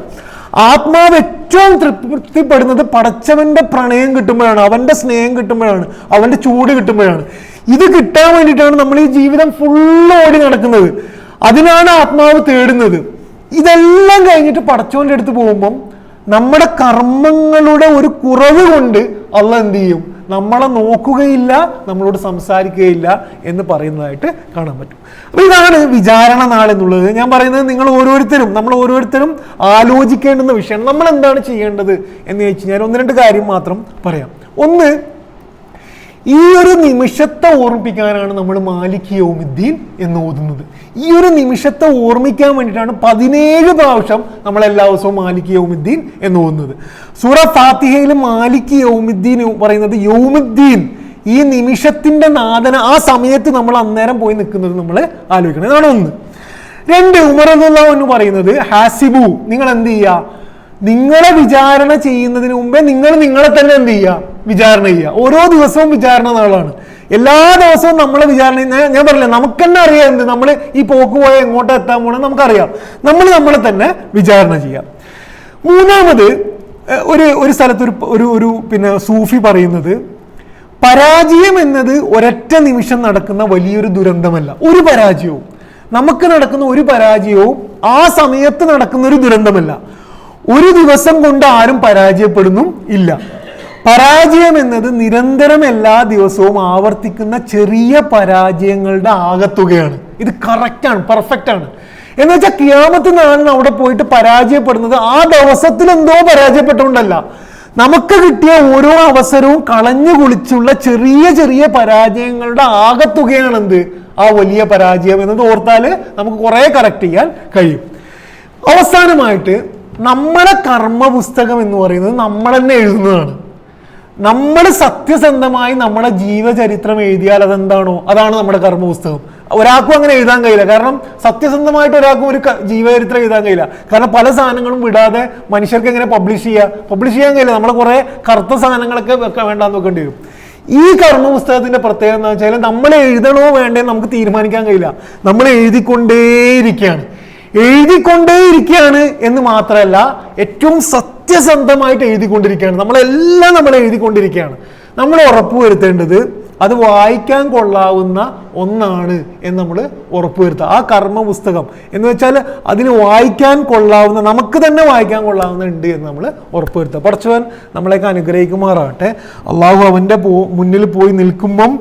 ആത്മാവ് ഏറ്റവും തൃപ്തിപ്പെടുന്നത് പടച്ചവന്റെ പ്രണയം കിട്ടുമ്പോഴാണ്, അവന്റെ സ്നേഹം കിട്ടുമ്പോഴാണ്, അവന്റെ ചൂട് കിട്ടുമ്പോഴാണ്. ഇത് കിട്ടാൻ വേണ്ടിയിട്ടാണ് നമ്മൾ ഈ ജീവിതം ഫുള്ള് ഓടി നടക്കുന്നത്. അതിനാണ് ആത്മാവ് തേടുന്നത്. ഇതെല്ലാം കഴിഞ്ഞിട്ട് പടച്ചവന്റെ അടുത്ത് പോകുമ്പം നമ്മുടെ കർമ്മങ്ങളുടെ ഒരു കുറവ് കൊണ്ട് അള്ളാഹ് എന്ത് ചെയ്യും? നമ്മളെ നോക്കുകയില്ല, നമ്മളോട് സംസാരിക്കുകയില്ല എന്ന് പറയുന്നതായിട്ട് കാണാൻ പറ്റും. അപ്പോൾ ഇതാണ് വിചാരണ നാൾ എന്നുള്ളത്. ഞാൻ പറയുന്നത് നമ്മൾ ഓരോരുത്തരും ആലോചിക്കേണ്ടുന്ന വിഷയമാണ്. നമ്മൾ എന്താണ് ചെയ്യേണ്ടത് എന്ന് ചോദിച്ചു കഴിഞ്ഞാൽ 1-2 കാര്യം മാത്രം പറയാം. ഒന്ന്, ഈ ഒരു നിമിഷത്തെ ഓർമ്മിപ്പിക്കാനാണ് നമ്മൾ മാലിക് യൗമിദ്ദീൻ എന്ന് ഓതുന്നത്. ഈ ഒരു നിമിഷത്തെ ഓർമ്മിക്കാൻ വേണ്ടിയിട്ടാണ് 17 പ്രാവശ്യം നമ്മൾ എല്ലാ ദിവസവും മാലിക് യൗമിദ്ദീൻ എന്ന് ഓതുന്നത്. സൂറ ഫാത്തിഹയിൽ മാലിക് യൗമിദ്ദീൻ പറയുന്നത് യൗമിദ്ദീൻ, ഈ നിമിഷത്തിന്റെ നാഥന, ആ സമയത്ത് നമ്മൾ അന്നേരം പോയി നിൽക്കുന്നത് നമ്മൾ ആലോചിക്കണം. ഇതാണ് ഒന്ന്. 2, ഉമർ റളിയല്ലാഹു അൻഹു പറയുന്നത് ഹാസിബു, നിങ്ങൾ എന്ത് ചെയ്യുക, നിങ്ങളെ വിചാരണ ചെയ്യുന്നതിന് മുമ്പേ നിങ്ങൾ നിങ്ങളെ തന്നെ എന്ത് ചെയ്യുക, വിചാരണ ചെയ്യുക. ഓരോ ദിവസവും വിചാരണ നാളാണ്. എല്ലാ ദിവസവും നമ്മളെ വിചാരണ, ഞാൻ പറഞ്ഞില്ല, നമുക്ക് തന്നെ അറിയാം എന്ത് നമ്മൾ ഈ പോക്ക് പോയ എങ്ങോട്ട് എത്താൻ പോകണം നമുക്കറിയാം. നമ്മളെ തന്നെ വിചാരണ ചെയ്യാം. മൂന്നാമത്, ഒരു സ്ഥലത്ത് ഒരു പിന്നെ സൂഫി പറയുന്നത്, പരാജയം എന്നത് ഒരൊറ്റ നിമിഷം നടക്കുന്ന വലിയൊരു ദുരന്തമല്ല. ഒരു പരാജയവും നമുക്ക് നടക്കുന്ന ഒരു പരാജയവും ആ സമയത്ത് നടക്കുന്ന ഒരു ദുരന്തമല്ല. ഒരു ദിവസം കൊണ്ട് ആരും പരാജയപ്പെടുന്നും ഇല്ല. പരാജയം എന്നത് നിരന്തരം എല്ലാ ദിവസവും ആവർത്തിക്കുന്ന ചെറിയ പരാജയങ്ങളുടെ ആകത്തുകയാണ്. ഇത് കറക്റ്റാണ്, പെർഫെക്റ്റ് ആണ്. എന്ന് വെച്ചാൽ ഖിയാമത്ത് നാളിന് അവിടെ പോയിട്ട് പരാജയപ്പെടുന്നത് ആ ദിവസത്തിൽ എന്തോ പരാജയപ്പെട്ടുകൊണ്ടല്ല, നമുക്ക് കിട്ടിയ ഓരോ അവസരവും കളഞ്ഞു കുളിച്ചുള്ള ചെറിയ ചെറിയ പരാജയങ്ങളുടെ ആകത്തുകയാണ് എന്ത്, ആ വലിയ പരാജയം എന്നത് ഓർത്താൽ നമുക്ക് കുറെ കറക്റ്റ് ചെയ്യാൻ കഴിയും. അവസാനമായിട്ട്, നമ്മുടെ കർമ്മ പുസ്തകം എന്ന് പറയുന്നത് നമ്മൾ തന്നെ എഴുതുന്നതാണ്. നമ്മൾ സത്യസന്ധമായി നമ്മുടെ ജീവചരിത്രം എഴുതിയാൽ അതെന്താണോ അതാണ് നമ്മുടെ കർമ്മ പുസ്തകം. ഒരാൾക്കും അങ്ങനെ എഴുതാൻ കഴിയില്ല. കാരണം സത്യസന്ധമായിട്ട് ഒരാൾക്കും ഒരു ജീവചരിത്രം എഴുതാൻ കഴിയില്ല. കാരണം പല സാധനങ്ങളും വിടാതെ മനുഷ്യർക്ക് എങ്ങനെ പബ്ലിഷ് ചെയ്യാൻ കഴിയില്ല. നമ്മളെ കുറെ കറുത്ത സാധനങ്ങളൊക്കെ വേണ്ടാന്ന് വെക്കേണ്ടി വരും. ഈ കർമ്മ പുസ്തകത്തിന്റെ പ്രത്യേകത എന്ന് വെച്ചാൽ നമ്മൾ എഴുതണോ വേണ്ടേ നമുക്ക് തീരുമാനിക്കാൻ കഴിയില്ല. നമ്മൾ എഴുതിക്കൊണ്ടേയിരിക്കുകയാണ് എന്ന് മാത്രമല്ല, ഏറ്റവും സത്യസന്ധമായിട്ട് എഴുതിക്കൊണ്ടിരിക്കുകയാണ്. നമ്മൾ എഴുതിക്കൊണ്ടിരിക്കുകയാണ്. നമ്മൾ ഉറപ്പുവരുത്തേണ്ടത് അത് വായിക്കാൻ കൊള്ളാവുന്ന ഒന്നാണ് എന്ന് നമ്മൾ ഉറപ്പുവരുത്തുക. ആ കർമ്മ പുസ്തകം എന്ന് വെച്ചാൽ അതിന് വായിക്കാൻ കൊള്ളാവുന്ന, നമുക്ക് തന്നെ വായിക്കാൻ കൊള്ളാവുന്ന ഉണ്ട് എന്ന് നമ്മൾ ഉറപ്പുവരുത്തുക. പടച്ചവൻ നമ്മളെയൊക്കെ അനുഗ്രഹിക്കുമാറാകട്ടെ. അള്ളാഹു അവൻ്റെ മുന്നിൽ പോയി നിൽക്കുമ്പം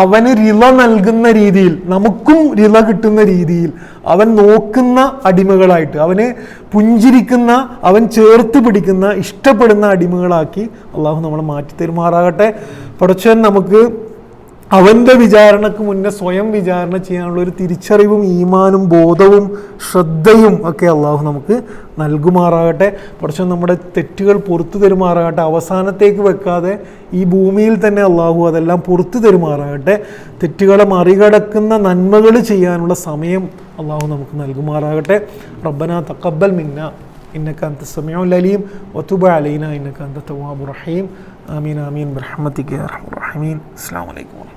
അവന് റിള നൽകുന്ന രീതിയിൽ, നമുക്കും റിള കിട്ടുന്ന രീതിയിൽ അവൻ നോക്കുന്ന അടിമകളായിട്ട്, അവനെ പുഞ്ചിരിക്കുന്ന, അവൻ ചേർത്ത് പിടിക്കുന്ന, ഇഷ്ടപ്പെടുന്ന അടിമകളാക്കി അള്ളാഹു നമ്മളെ മാറ്റി തരുമാറാകട്ടെ. പടച്ചവൻ നമുക്ക് അവൻ്റെ വിചാരണക്ക് മുന്നേ സ്വയം വിചാരണ ചെയ്യാനുള്ള ഒരു തിരിച്ചറിവും ഈമാനും ബോധവും ശ്രദ്ധയും ഒക്കെ അള്ളാഹു നമുക്ക് നൽകുമാറാകട്ടെ. പക്ഷേ നമ്മുടെ തെറ്റുകൾ പുറത്തു തരുമാറാകട്ടെ. അവസാനത്തേക്ക് വെക്കാതെ ഈ ഭൂമിയിൽ തന്നെ അള്ളാഹു അതെല്ലാം പുറത്തു തരുമാറാകട്ടെ. തെറ്റുകളെ മറികടക്കുന്ന നന്മകൾ ചെയ്യാനുള്ള സമയം അള്ളാഹു നമുക്ക് നൽകുമാറാകട്ടെ. റബ്ബനാ തഖബ്ബൽ മിന്നാ ഇന്നക അൻത സമീഉൽ അലീം വതുബ് അലൈനാ ഇന്നക അൻത തവ്വാബുർ റഹീം. ആമീൻ ആമീൻ ബിറഹ്മതിക യാ അർഹമർ റഹീമീൻ. അസ്സലാമു അലൈക്കും.